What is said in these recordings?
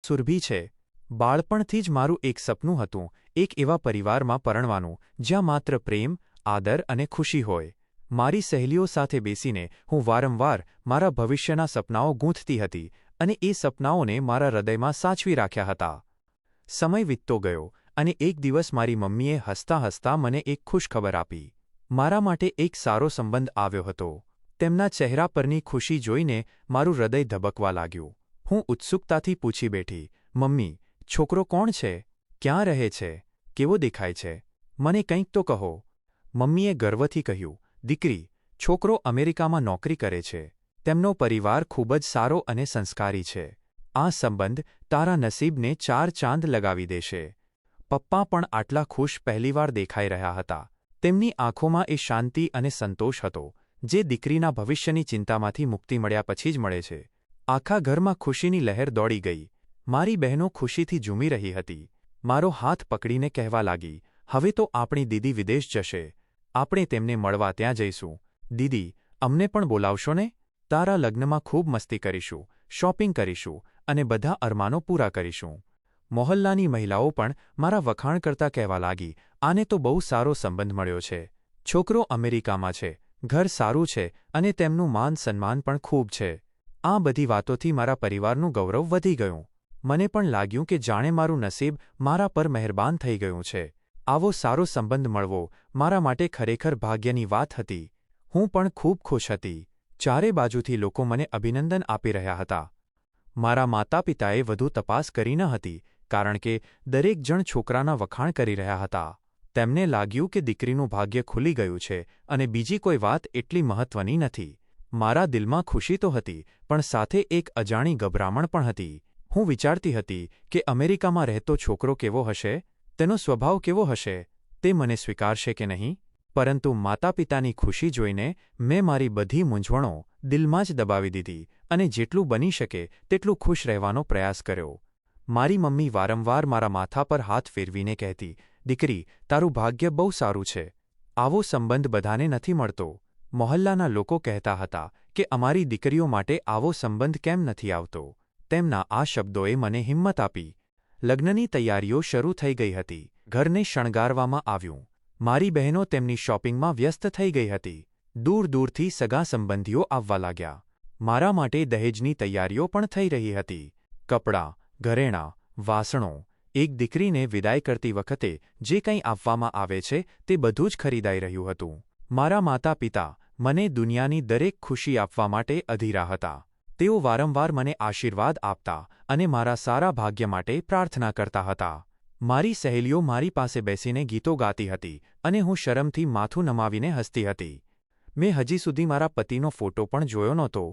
સુરભી છે. બાળપણથી જ મારું એક સપનું હતું, એક એવા પરિવારમાં પરણવાનું જ્યાં માત્ર પ્રેમ, આદર અને ખુશી હોય. મારી સહેલીઓ સાથે બેસીને હું વારંવાર મારા ભવિષ્યના સપનાઓ ગૂંથતી હતી અને એ સપનાઓને મારા હૃદયમાં સાચવી રાખ્યા હતા. સમય વીતતો ગયો અને એક દિવસ મારી મમ્મીએ હસતાં હસતાં મને એક ખુશખબર આપી. મારા માટે એક સારો સંબંધ આવ્યો હતો. તેમના ચહેરા પરની ખુશી જોઈને મારું હૃદય ધબકવા લાગ્યું. હું ઉત્સુકતાથી પૂછી બેઠી, મમ્મી, છોકરો કોણ છે? ક્યાં રહે છે? કેવો દેખાય છે? મને કંઈક તો કહો. મમ્મીએ ગર્વથી કહ્યું, દીકરી, છોકરો અમેરિકામાં નોકરી કરે છે. તેમનો પરિવાર ખૂબ જ સારો અને સંસ્કારી છે. આ સંબંધ તારા નસીબને 4 ચાંદ લગાવી દેશે. પપ્પા પણ આટલા ખુશ પહેલીવાર દેખાઈ રહ્યા હતા. તેમની આંખોમાં એ શાંતિ અને સંતોષ હતો જે દીકરીના ભવિષ્યની ચિંતામાંથી મુક્તિ મળ્યા પછી જ મળે છે. આખા ઘરમાં ખુશીની લહેર દોડી ગઈ. મારી બહેનો ખુશીથી ઝૂમી રહી હતી. મારો હાથ પકડીને કહેવા લાગી, હવે તો આપણી દીદી વિદેશ જશે. આપણે તેમને મળવા ત્યાં જઈશું. દીદી, અમને પણ બોલાવશો ને? તારા લગ્નમાં ખૂબ મસ્તી કરીશું, શોપિંગ કરીશું અને બધા અરમાનો પૂરા કરીશું. મોહલ્લાની મહિલાઓ પણ મારા વખાણ કરતા કહેવા લાગી, આને તો બહુ સારો સંબંધ મળ્યો છે. છોકરો અમેરિકામાં છે, ઘર સારું છે અને તેમનું માન સન્માન પણ ખૂબ છે. આ બધી વાતોથી મારા પરિવારનું ગૌરવ વધી ગયું. મને પણ લાગ્યું કે જાણે મારું નસીબ મારા પર મહેરબાન થઈ ગયું છે. આવો સારો સંબંધ મળવો મારા માટે ખરેખર ભાગ્યની વાત હતી. હું પણ ખૂબ ખુશ હતી. ચારે બાજુથી લોકો મને અભિનંદન આપી રહ્યા હતા. મારા માતાપિતાએ વધુ તપાસ કરી ન હતી કારણ કે દરેક જણ છોકરાના વખાણ કરી રહ્યા હતા. તેમને લાગ્યું કે દીકરીનું ભાગ્ય ખુલી ગયું છે અને બીજી કોઈ વાત એટલી મહત્વની નથી. મારા દિલમાં ખુશી તો હતી પણ સાથે એક અજાણી ગભરામણ પણ હતી. હું વિચારતી હતી કે અમેરિકામાં રહેતો છોકરો કેવો હશે, તેનો સ્વભાવ કેવો હશે, તે મને સ્વીકારશે કે નહીં. પરંતુ માતાપિતાની ખુશી જોઈને મેં મારી બધી મૂંઝવણો દિલમાં જ દબાવી દીધી અને જેટલું બની શકે તેટલું ખુશ રહેવાનો પ્રયાસ કર્યો. મારી મમ્મી વારંવાર મારા માથા પર હાથ ફેરવીને કહેતી, દીકરી, તારું ભાગ્ય બહુ સારું છે. આવો સંબંધ બધાને નથી મળતો. મોહલ્લાના લોકો કહેતા હતા કે અમારી દીકરીઓ માટે આવો સંબંધ કેમ નથી આવતો. તેમના આ શબ્દોએ મને હિંમત આપી. લગ્નની તૈયારીઓ શરૂ થઈ ગઈ હતી. ઘરને શણગારવામાં આવ્યું. મારી બહેનો તેમની શોપિંગમાં વ્યસ્ત થઈ ગઈ હતી. દૂર દૂરથી સગા સંબંધીઓ આવવા લાગ્યા. મારા માટે દહેજની તૈયારીઓ પણ થઈ રહી હતી. કપડાં, ઘરેણાં, વાસણો. એક દીકરીને વિદાય કરતી વખતે જે કંઈ આપવામાં આવે છે તે બધું જ ખરીદાઈ રહ્યું હતું. મારા માતા પિતા મને દુનિયાની દરેક ખુશી આપવા માટે અધીરા હતા. તેઓ વારંવાર મને આશીર્વાદ આપતા અને મારા સારા ભાગ્ય માટે પ્રાર્થના કરતા હતા. મારી સહેલીઓ મારી પાસે બેસીને ગીતો ગાતી હતી અને હું શરમથી માથું નમાવીને હસતી હતી. મેં હજી સુધી મારા પતિનો ફોટો પણ જોયો નહોતો.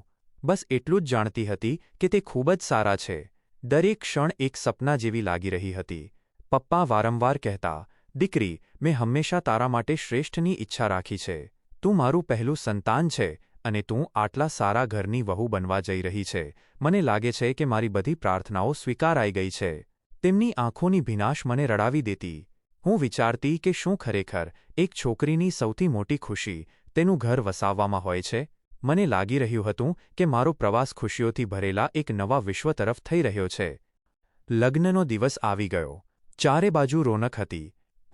બસ એટલું જ જાણતી હતી કે તે ખૂબ જ સારા છે. દરેક ક્ષણ એક સપના જેવી લાગી રહી હતી. પપ્પા વારંવાર કહેતા, દીકરી, મેં હંમેશા તારા માટે શ્રેષ્ઠની ઈચ્છા રાખી છે. તું મારું પહેલું સંતાન છે અને તું આટલા સારા ઘરની વહુ બનવા જઈ રહી છે. મને લાગે છે કે મારી બધી પ્રાર્થનાઓ સ્વીકારાઈ ગઈ છે. તેમની આંખોની ભીનાશ મને રડાવી દેતી. હું વિચારતી કે શું ખરેખર એક છોકરીની સૌથી મોટી ખુશી તેનું ઘર વસાવવામાં હોય છે. મને લાગી રહ્યું હતું કે મારો પ્રવાસ ખુશીઓથી ભરેલા એક નવા વિશ્વ તરફ થઈ રહ્યો છે. લગ્નનો દિવસ આવી ગયો. ચારે બાજુ રોનક હતી.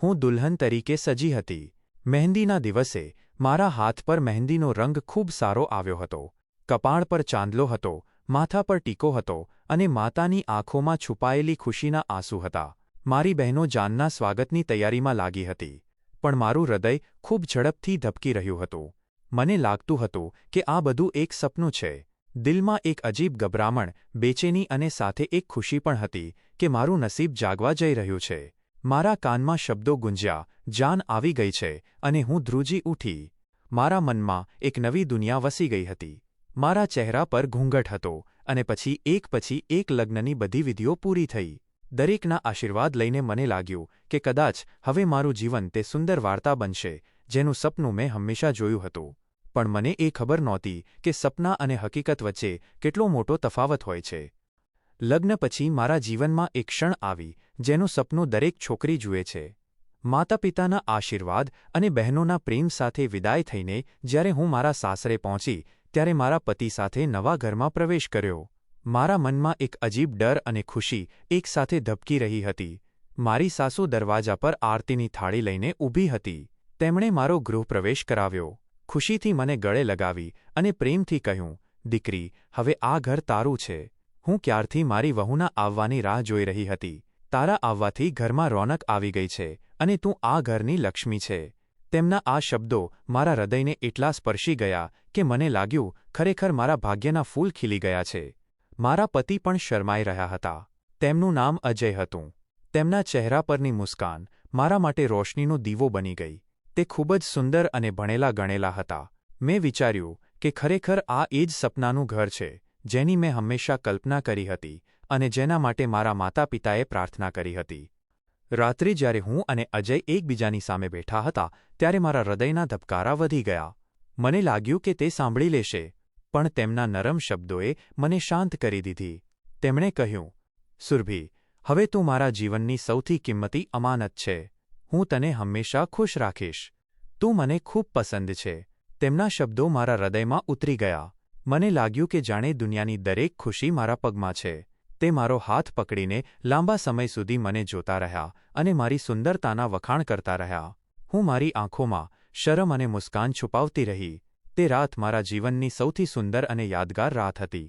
હું દુલ્હન તરીકે સજી હતી. મહેંદીના દિવસે મારા હાથ પર મહેંદીનો રંગ ખૂબ સારો આવ્યો હતો. કપાળ પર ચાંદલો હતો, માથા પર ટીકો હતો અને માતાની આંખોમાં છુપાયેલી ખુશીના આંસુ હતા. મારી બહેનો જાનના સ્વાગતની તૈયારીમાં લાગી હતી. પણ મારું હૃદય ખૂબ ઝડપથી ધબકી રહ્યું હતું. મને લાગતું હતું કે આ બધું એક સપનું છે. દિલમાં એક અજીબ ગભરામણ, બેચેની અને સાથે એક ખુશી પણ હતી કે મારું નસીબ જાગવા જઈ રહ્યું છે. મારા કાનમાં શબ્દો ગુંજ્યા, જાન આવી ગઈ છે અને હું ધ્રુજી ઉઠી. મારા મનમાં એક નવી દુનિયા વસી ગઈ હતી. મારા ચહેરા પર ઘૂંઘટ હતો અને પછી એક લગ્નની બધી વિધિઓ પૂરી થઈ. દરેકના આશીર્વાદ લઈને મને લાગ્યું કે કદાચ હવે મારું જીવન તે સુંદર વાર્તા બનશે જેનું સપનું મેં હંમેશા જોયું હતું. પણ મને એ ખબર નહોતી કે સપના અને હકીકત વચ્ચે કેટલો મોટો તફાવત હોય છે. લગ્ન પછી મારા જીવનમાં એક ક્ષણ આવી જેનું સપનું દરેક છોકરી જુએ છે. માતાપિતાના આશીર્વાદ અને બહેનોના પ્રેમ સાથે વિદાય થઈને જ્યારે હું મારા સાસરે પહોંચી ત્યારે મારા પતિ સાથે નવા ઘરમાં પ્રવેશ કર્યો. મારા મનમાં એક અજીબ ડર અને ખુશી એકસાથે ધબકી રહી હતી. મારી સાસુ દરવાજા પર આરતીની થાળી લઈને ઊભી હતી. તેમણે મારો ગૃહપ્રવેશ કરાવ્યો. ખુશીથી મને ગળે લગાવી અને પ્રેમથી કહ્યું, દીકરી, હવે આ ઘર તારું છે. હું ક્યારથી મારી વહુના આવવાની રાહ જોઈ રહી હતી. તારા આવવાથી ઘરમાં રોનક આવી ગઈ છે અને તું આ ઘરની લક્ષ્મી છે. તેમના આ શબ્દો મારા હૃદયને એટલા સ્પર્શી ગયા કે મને લાગ્યું ખરેખર મારા ભાગ્યના ફૂલ ખીલી ગયા છે. મારા પતિ પણ શરમાઈ રહ્યા હતા. તેમનું નામ અજય હતું. તેમના ચહેરા પરની મુસ્કાન મારા માટે રોશનીનો દીવો બની ગઈ. તે ખૂબ જ સુંદર અને ભણેલા ગણેલા હતા. મેં વિચાર્યું કે ખરેખર આ એ જ સપનાનું ઘર છે જેની મેં હંમેશા કલ્પના કરી હતી અને જેના માટે મારા માતા પિતાએ પ્રાર્થના કરી હતી. રાત્રે જ્યારે હું અને અજય એકબીજાની સામે બેઠા હતા ત્યારે મારા હૃદયના ધબકારા વધી ગયા. મને લાગ્યું કે તે સાંભળી લેશે, પણ તેમના નરમ શબ્દોએ મને શાંત કરી દીધી. તેમણે કહ્યું, સુરભી, હવે તું મારા જીવનની સૌથી કિંમતી અમાનત છે. હું તને હંમેશા ખુશ રાખીશ. તું મને ખૂબ પસંદ છે. તેમના શબ્દો મારા હૃદયમાં ઉતરી ગયા. મને લાગ્યું કે જાણે દુનિયાની દરેક ખુશી મારા પગમાં છે. તે મારો હાથ પકડીને લાંબા સમય સુધી મને જોતા રહ્યા અને મારી સુંદરતાના વખાણ કરતા રહ્યા. હું મારી આંખોમાં શરમ અને મુસ્કાન છુપાવતી રહી. તે રાત મારા જીવનની સૌથી સુંદર અને યાદગાર રાત હતી.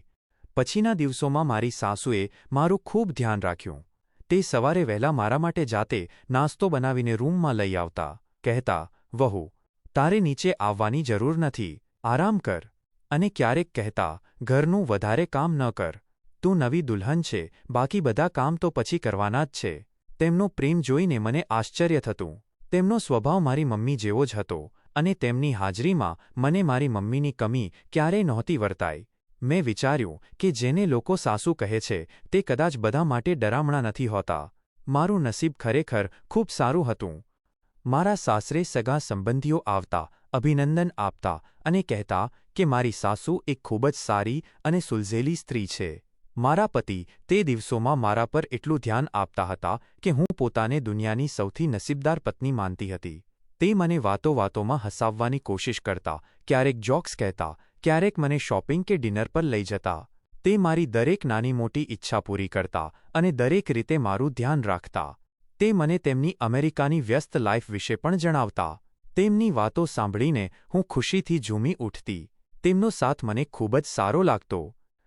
પછીના દિવસોમાં મારી સાસુએ મારું ખૂબ ધ્યાન રાખ્યું. તે સવારે વહેલા મારા માટે જાતે નાસ્તો બનાવીને રૂમમાં લઈ આવતા. કહેતા, વહુ, તારે નીચે આવવાની જરૂર નથી. આરામ કર. અને ક્યારેક કહેતા, ઘરનું વધારે કામ ન કર. તું નવી દુલ્હન છે, બાકી બધા કામ તો પછી કરવાના જ છે. તેમનો પ્રેમ જોઈને મને આશ્ચર્ય થતું. તેમનો સ્વભાવ મારી મમ્મી જેવો જ હતો અને તેમની હાજરીમાં મને મારી મમ્મીની કમી ક્યારેય નહોતી વર્તાઈ. મેં વિચાર્યું કે જેને લોકો સાસુ કહે છે તે કદાચ બધા માટે ડરામણા નથી હોતા. મારું નસીબ ખરેખર ખૂબ સારું હતું. મારા સાસરે સગા સંબંધીઓ આવતા, અભિનંદન આપતા અને કહેતા કે મારી સાસુ એક ખૂબ જ સારી અને સુલઝેલી સ્ત્રી છે. મારા પતિ તે દિવસોમાં મારા પર એટલું ધ્યાન આપતા હતા કે હું પોતાને દુનિયાની સૌથી નસીબદાર પત્ની માનતી હતી. તે મને વાતોમાં હસાવવાની કોશિશ કરતા, ક્યારેક જોક્સ કહેતા, ક્યારેક મને શોપિંગ કે ડિનર પર લઈ જતા. તે મારી દરેક નાની મોટી ઈચ્છા પૂરી કરતા અને દરેક રીતે મારું ધ્યાન રાખતા. તે મને તેમની અમેરિકાની વ્યસ્ત લાઈફ વિશે પણ જણાવતા. તેમની વાતો સાંભળીને હું ખુશીથી ઝૂમી ઉઠતી. તેમનો સાથ મને ખૂબ જ સારો લાગતો.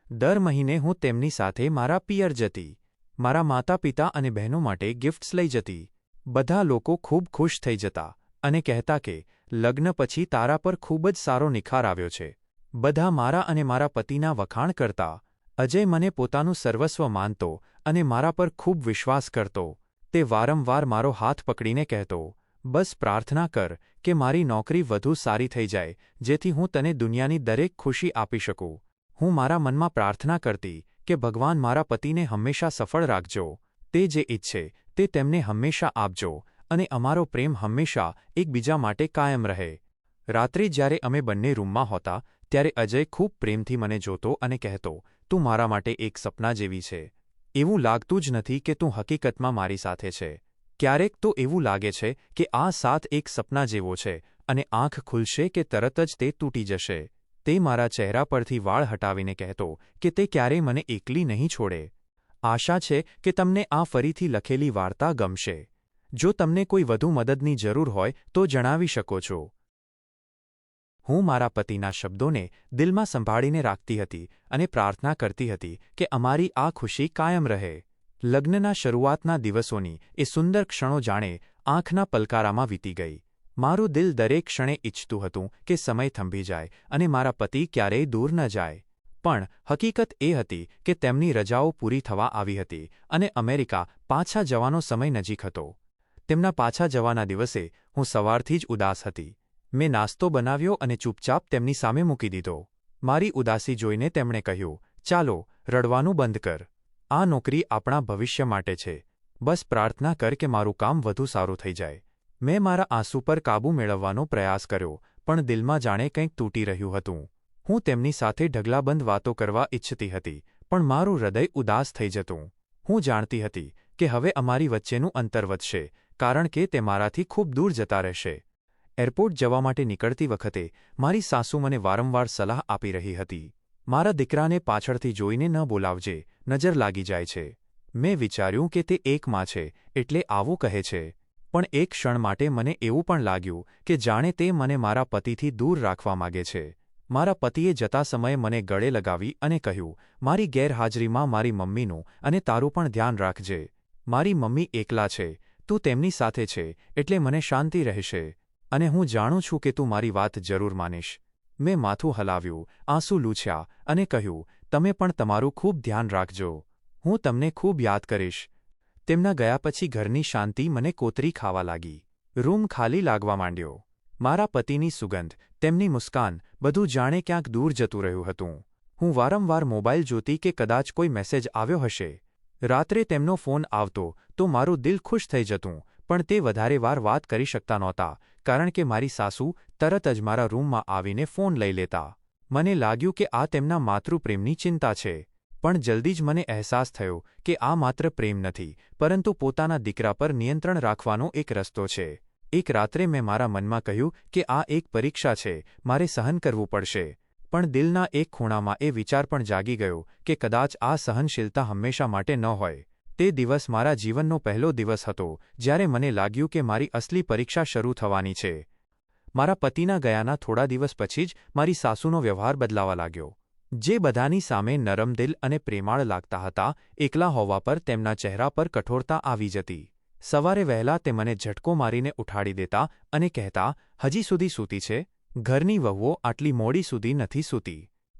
દર મહિને હું તેમની સાથે મારા પિયર જતી. મારા માતા પિતા અને બહેનો માટે ગિફ્ટ્સ લઈ જતી. બધા લોકો ખૂબ ખુશ થઈ જતા અને કહેતા કે લગ્ન પછી તારા પર ખૂબ જ સારો નિખાર આવ્યો છે. બધા મારા અને મારા પતિના વખાણ કરતા. અજય મને પોતાનું સર્વસ્વ માનતો અને મારા પર ખૂબ વિશ્વાસ કરતો. તે વારંવાર મારો હાથ પકડીને કહેતો, બસ પ્રાર્થના કર કે મારી નોકરી વધુ સારી થઈ જાય જેથી હું તને દુનિયાની દરેક ખુશી આપી શકું. હું મારા મનમાં પ્રાર્થના કરતી કે ભગવાન મારા પતિને હંમેશા સફળ રાખજો. તે જે ઈચ્છે તે તેમને હંમેશા આપજો અને અમારો પ્રેમ હંમેશા એકબીજા માટે કાયમ રહે. રાત્રે જ્યારે અમે બંને રૂમમાં હોતા ત્યારે અજય ખૂબ પ્રેમથી મને જોતો અને કહેતો, તું મારા માટે એક સપના જેવી છે. એવું લાગતું જ નથી કે તું હકીકતમાં મારી સાથે છે. ક્યારેક તો એવું લાગે છે કે આ સાથ એક સપના જેવો છે અને આંખ ખુલશે કે તરત જ તે તૂટી જશે. તે મારા ચહેરા પરથી વાળ હટાવીને કહેતો કે તે ક્યારેય મને એકલી નહીં છોડે. આશા છે કે તમને આ ફરીથી લખેલી વાર્તા ગમશે. જો તમને કોઈ વધુ મદદની જરૂર હોય તો જણાવી શકો છો. હું મારા પતિના શબ્દોને દિલમાં સંભાળીને રાખતી હતી અને પ્રાર્થના કરતી હતી કે અમારી આ ખુશી કાયમ રહે. લગ્નના શરૂઆતના દિવસોની એ સુંદર ક્ષણો જાણે આંખના પલકારામાં વીતી ગઈ. મારું દિલ દરેક ક્ષણે ઈચ્છતું હતું કે સમય થંભી જાય અને મારા પતિ ક્યારેય દૂર ન જાય. પણ હકીકત એ હતી કે તેમની રજાઓ પૂરી થવા આવી હતી અને અમેરિકા પાછા જવાનો સમય નજીક હતો. તેમના પાછા જવાના દિવસે હું સવારથી જ ઉદાસ હતી. મેં નાસ્તો બનાવ્યો અને ચૂપચાપ તેમની સામે મૂકી દીધો. મારી ઉદાસી જોઈને તેમણે કહ્યું, ચાલો, રડવાનું બંધ કર. આ નોકરી આપણા ભવિષ્ય માટે છે. બસ પ્રાર્થના કર કે મારું કામ વધુ સારું થઈ જાય. મેં મારા આંસુ પર કાબૂ મેળવવાનો પ્રયાસ કર્યો, પણ દિલમાં જાણે કંઈક તૂટી રહ્યું હતું. હું તેમની સાથે ઢગલાબંધ વાતો કરવા ઈચ્છતી હતી, પણ મારું હૃદય ઉદાસ થઈ જતું. હું જાણતી હતી કે હવે અમારી વચ્ચેનું અંતર વધશે, કારણ કે તે મારાથી ખૂબ દૂર જતા રહેશે. એરપોર્ટ જવા માટે નીકળતી વખતે મારી સાસુ મને વારંવાર સલાહ આપી રહી હતી. મારા દીકરાને પાછળથી જોઈને ન બોલાવજે, નજર લાગી જાય છે. મેં વિચાર્યું કે તે એક માં છે એટલે આવું કહે છે. પણ એક ક્ષણ માટે મને એવું પણ લાગ્યું કે જાણે તે મને મારા પતિથી દૂર રાખવા માગે છે. મારા પતિએ જતા સમયે મને ગળે લગાવી અને કહ્યું, મારી ગેરહાજરીમાં મારી મમ્મીનું અને તારું પણ ધ્યાન રાખજે. મારી મમ્મી એકલા છે, તું તેમની સાથે છે એટલે મને શાંતિ રહેશે. અને હું જાણું છું કે તું મારી વાત જરૂર માનીશ. મેં માથું હલાવ્યું, આંસુ લૂછ્યા અને કહ્યું, તમે પણ તમારું ખૂબ ધ્યાન રાખજો. હું તમને ખૂબ યાદ કરીશ. તેમના ગયા પછી ઘરની શાંતિ મને કોતરી ખાવા લાગી. રૂમ ખાલી લાગવા માંડ્યો. મારા પતિની સુગંધ, તેમની મુસ્કાન, બધું જાણે ક્યાંક દૂર જતું રહ્યું હતું. હું વારંવાર મોબાઈલ જોતી કે કદાચ કોઈ મેસેજ આવ્યો હશે. રાત્રે તેમનો ફોન આવતો તો મારું દિલ ખુશ થઈ જતું, પણ તે વધારે વાર વાત કરી શકતા નહોતા કારણ કે મારી સાસુ તરત જ મારા રૂમમાં આવીને ફોન લઈ લેતા. મને લાગ્યું કે આ તેમના માતૃપ્રેમની ચિંતા છે. પણ જલ્દી જ મને અહેસાસ થયો કે આ માત્ર પ્રેમ નથી, પરંતુ પોતાના દીકરા પર નિયંત્રણ રાખવાનો એક રસ્તો છે. એક રાત્રે મેં મારા મનમાં કહ્યું કે આ એક પરીક્ષા છે, મારે સહન કરવું પડશે. પણ દિલના એક ખૂણામાં એ વિચાર પણ જાગી ગયો કે કદાચ આ સહનશીલતા હંમેશા માટે ન હોય. તે દિવસ મારા જીવનનો પહેલો દિવસ હતો જ્યારે મને લાગ્યું કે મારી અસલી પરીક્ષા શરૂ થવાની છે. મારા પતિના ગયાના થોડા દિવસ પછી જ મારી સાસુનો વ્યવહાર બદલાવા લાગ્યો. જે બધાની સામે નરમ દિલ અને પ્રેમાળ લાગતા હતા, એકલા હોવા પર તેમના ચહેરા પર કઠોરતા આવી જતી. સવારે વહેલા તે મને ઝટકો મારીને ઉઠાડી દેતા અને કહેતા, હજી સુધી સૂતી છે? ઘરની વહુઓ આટલી મોડી સુધી નથી સૂતી.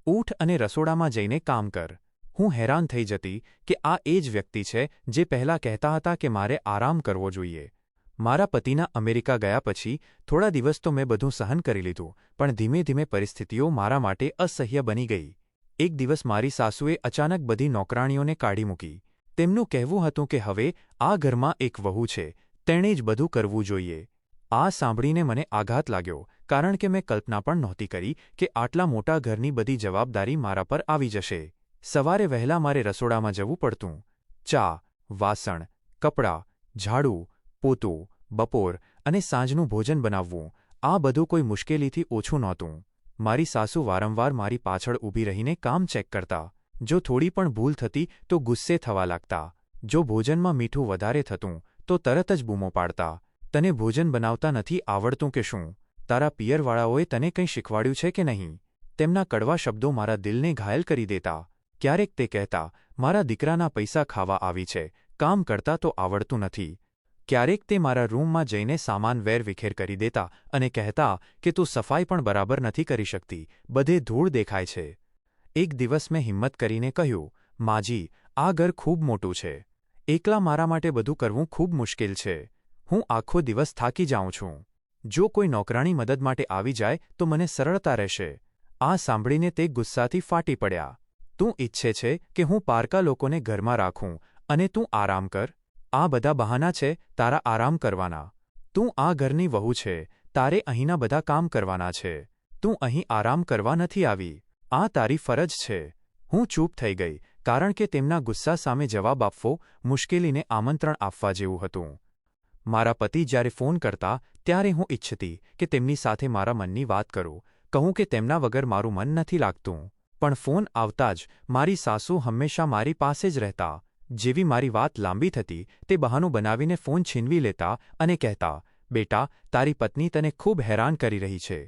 ઊઠ અને રસોડામાં જઈને કામ કર. હું હેરાન થઈ જતી કે આ એ જ વ્યક્તિ છે જે પહેલાં કહેતા હતા કે મારે આરામ કરવો જોઈએ. મારા પતિના અમેરિકા ગયા પછી થોડા દિવસ તો મેં બધું સહન કરી લીધું, પણ ધીમે ધીમે પરિસ્થિતિઓ મારા માટે અસહ્ય બની ગઈ. એક દિવસ મારી સાસુએ અચાનક બધી નોકરાણીઓને કાઢી મૂકી. તેમનું કહેવું હતું કે હવે આ ઘરમાં એક વહુ છે, તેણે જ બધું કરવું જોઈએ. આ સાંભળીને મને આઘાત લાગ્યો કારણ કે મેં કલ્પના પણ નહોતી કરી કે આટલા મોટા ઘરની બધી જવાબદારી મારા પર આવી જશે. સવારે વહેલા મારે રસોડામાં જવું પડતું. ચા, વાસણ, કપડાં, ઝાડુ, પોતું, બપોર અને સાંજનું ભોજન બનાવવું, આ બધું કોઈ મુશ્કેલીથી ઓછું નહોતું. મારી સાસુ વારંવાર મારી પાછળ ઊભી રહીને કામ ચેક કરતા. જો થોડી પણ ભૂલ થતી તો ગુસ્સે થવા લાગતા. જો ભોજનમાં મીઠું વધારે થતું તો તરત જ બૂમો પાડતા. તને ભોજન બનાવતા નથી આવડતું કે શું? તારા પિયરવાળાઓએ તને કંઈ શીખવાડ્યું છે કે નહીં? તેમના કડવા શબ્દો મારા દિલને ઘાયલ કરી દેતા. ક્યારેક તે કહેતા, મારા દીકરાના પૈસા ખાવા આવી છે, કામ કરતા તો આવડતું નથી. ક્યારેક તે મારા રૂમમાં જઈને સામાન વેરવિખેર કરી દેતા અને કહેતા કે તું સફાઈ પણ બરાબર નથી કરી શકતી, બધે ધૂળ દેખાય છે. એક દિવસ મેં હિંમત કરીને કહ્યું, માજી, આ ઘર ખૂબ મોટું છે. એકલા મારા માટે બધું કરવું ખૂબ મુશ્કેલ છે. હું આખો દિવસ થાકી જાઉં છું. જો કોઈ નોકરાણી મદદ માટે આવી જાય તો મને સરળતા રહેશે. આ સાંભળીને તે ગુસ્સાથી ફાટી પડ્યા. તું ઈચ્છે છે કે હું પારકા લોકોને ઘરમાં રાખું અને તું આરામ કર? આ બધા બહાના છે તારા આરામ કરવાના. તું આ ઘરની વહુ છે, તારે અહીંના બધા કામ કરવાના છે. તું અહીં આરામ કરવા નથી આવી. આ તારી ફરજ છે. હું ચૂપ થઈ ગઈ કારણ કે તેમના ગુસ્સા સામે જવાબ આપવો મુશ્કેલીને આમંત્રણ આપવા જેવું હતું. મારા પતિ જ્યારે ફોન કરતા ત્યારે હું ઈચ્છતી કે તેમની સાથે મારા મનની વાત કરું, કહું કે તેમના વગર મારું મન નથી લાગતું. પણ ફોન આવતા જ મારી સાસુ હંમેશા મારી પાસે જ રહેતા. જેવી મારી વાત લાંબી થતી તે બહાનું બનાવીને ફોન છીનવી લેતા અને કહેતા, બેટા, તારી પત્ની તને ખૂબ હેરાન કરી રહી છે.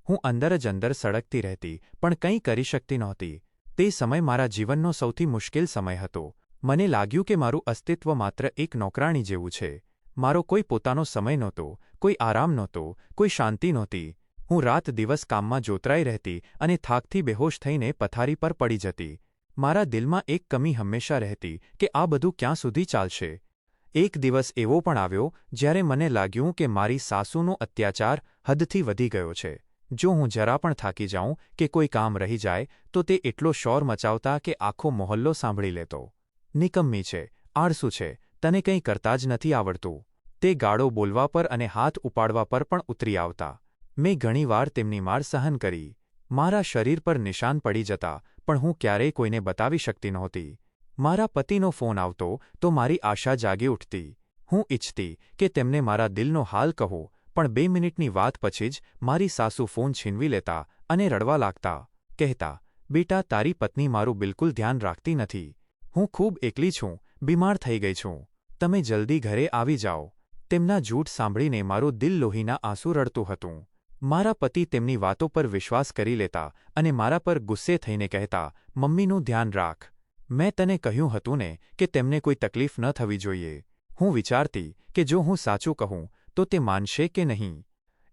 હું અંદર જ અંદર સળગતી રહેતી પણ કંઈ કરી શકતી નહોતી. તે સમય મારા જીવનનો સૌથી મુશ્કેલ સમય હતો. મને લાગ્યું કે મારું અસ્તિત્વ માત્ર એક નોકરાણી જેવું છે. મારો કોઈ પોતાનો સમય નહોતો, કોઈ આરામ નહોતો, કોઈ શાંતિ નહોતી. હું રાત દિવસ કામમાં જોતરાઈ રહેતી અને થાકથી બેહોશ થઈને પથારી પર પડી જતી. મારા દિલમાં એક કમી હંમેશા રહેતી કે આ બધું ક્યાં સુધી ચાલશે. એક દિવસ એવો પણ આવ્યો જ્યારે મને લાગ્યું કે મારી સાસુનો અત્યાચાર હદથી વધી ગયો છે. જો હું જરા પણ થાકી જાઉં કે કોઈ કામ રહી જાય તો તે એટલો શોર મચાવતા કે આખો મોહલ્લો સાંભળી લેતો. નિકમ્મી છે, આળસુ છે, તને કંઈ કરતા જ નથી આવડતું. તે ગાળો બોલવા પર અને હાથ ઉપાડવા પર પણ ઉતરી આવતા. મેં ઘણીવાર તેમની માર સહન કરી. મારા શરીર પર નિશાન પડી જતા પણ હું ક્યારેય કોઈને બતાવી શકતી નહોતી. મારા પતિનો ફોન આવતો તો મારી આશા જાગી ઉઠતી. હું ઈચ્છતી કે તેમને મારા દિલનો હાલ કહું, પણ 2 મિનિટની વાત પછી જ મારી સાસુ ફોન છીનવી લેતા અને રડવા લાગતા. કહેતા, બેટા, તારી પત્ની મારું બિલકુલ ધ્યાન રાખતી નથી. હું ખૂબ એકલી છું, બીમાર થઈ ગઈ છું. તમે જલ્દી ઘરે આવી જાઓ. તેમના જૂઠ સાંભળીને મારું દિલ લોહીના આંસુ રડતું હતું. મારા પતિ તેમની વાતો પર વિશ્વાસ કરી લેતા અને મારા પર ગુસ્સે થઈને કહેતા, મમ્મીનું ધ્યાન રાખ. મેં તને કહ્યું હતું ને કે તેમને કોઈ તકલીફ ન થવી જોઈએ. હું વિચારતી કે જો હું સાચું કહું તો તે માનશે કે નહીં.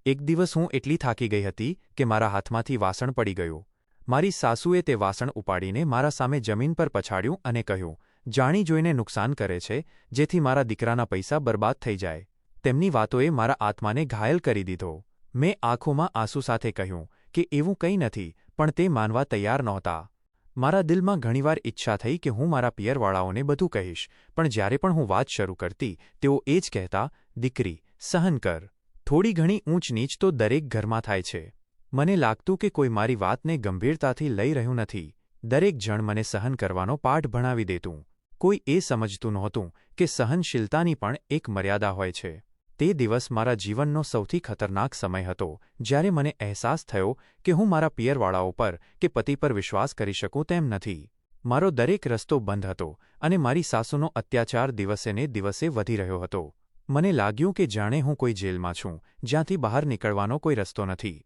એક દિવસ હું એટલી થાકી ગઈ હતી કે મારા હાથમાંથી વાસણ પડી ગયું. મારી સાસુએ તે વાસણ ઉપાડીને મારા સામે જમીન પર પછાડ્યું અને કહ્યું, જાણી જોઈને નુકસાન કરે છે, જેથી મારા દીકરાના પૈસા બરબાદ થઈ જાય. તેમની વાતોએ મારા આત્માને ઘાયલ કરી દીધો. મેં આંખોમાં આંસુ સાથે કહ્યું કે એવું કંઈ નથી, પણ તે માનવા તૈયાર નહોતા. મારા દિલમાં ઘણીવાર ઈચ્છા થઈ કે હું મારા પિયરવાળાઓને બધું કહીશ, પણ જ્યારે પણ હું વાત શરૂ કરતી તેઓ એ જ કહેતા, દીકરી, સહન કર. થોડી ઘણી ઊંચ નીચ તો દરેક ઘરમાં થાય છે. મને લાગતું કે કોઈ મારી વાતને ગંભીરતાથી લઈ રહ્યું નથી. દરેક જણ મને સહન કરવાનો પાઠ ભણાવી દેતું. કોઈ એ સમજતું નહોતું કે સહનશીલતાની પણ એક મર્યાદા હોય છે. તે દિવસ મારા જીવનનો સૌથી ખતરનાક સમય હતો, જ્યારે મને અહેસાસ થયો કે હું મારા પિયરવાળાઓ પર કે પતિ પર વિશ્વાસ કરી શકું તેમ નથી. મારો દરેક રસ્તો બંધ હતો અને મારી સાસુનો અત્યાચાર દિવસેને દિવસે વધી રહ્યો હતો. મને લાગ્યું કે જાણે હું કોઈ જેલમાં છું, જ્યાંથી બહાર નીકળવાનો કોઈ રસ્તો નથી.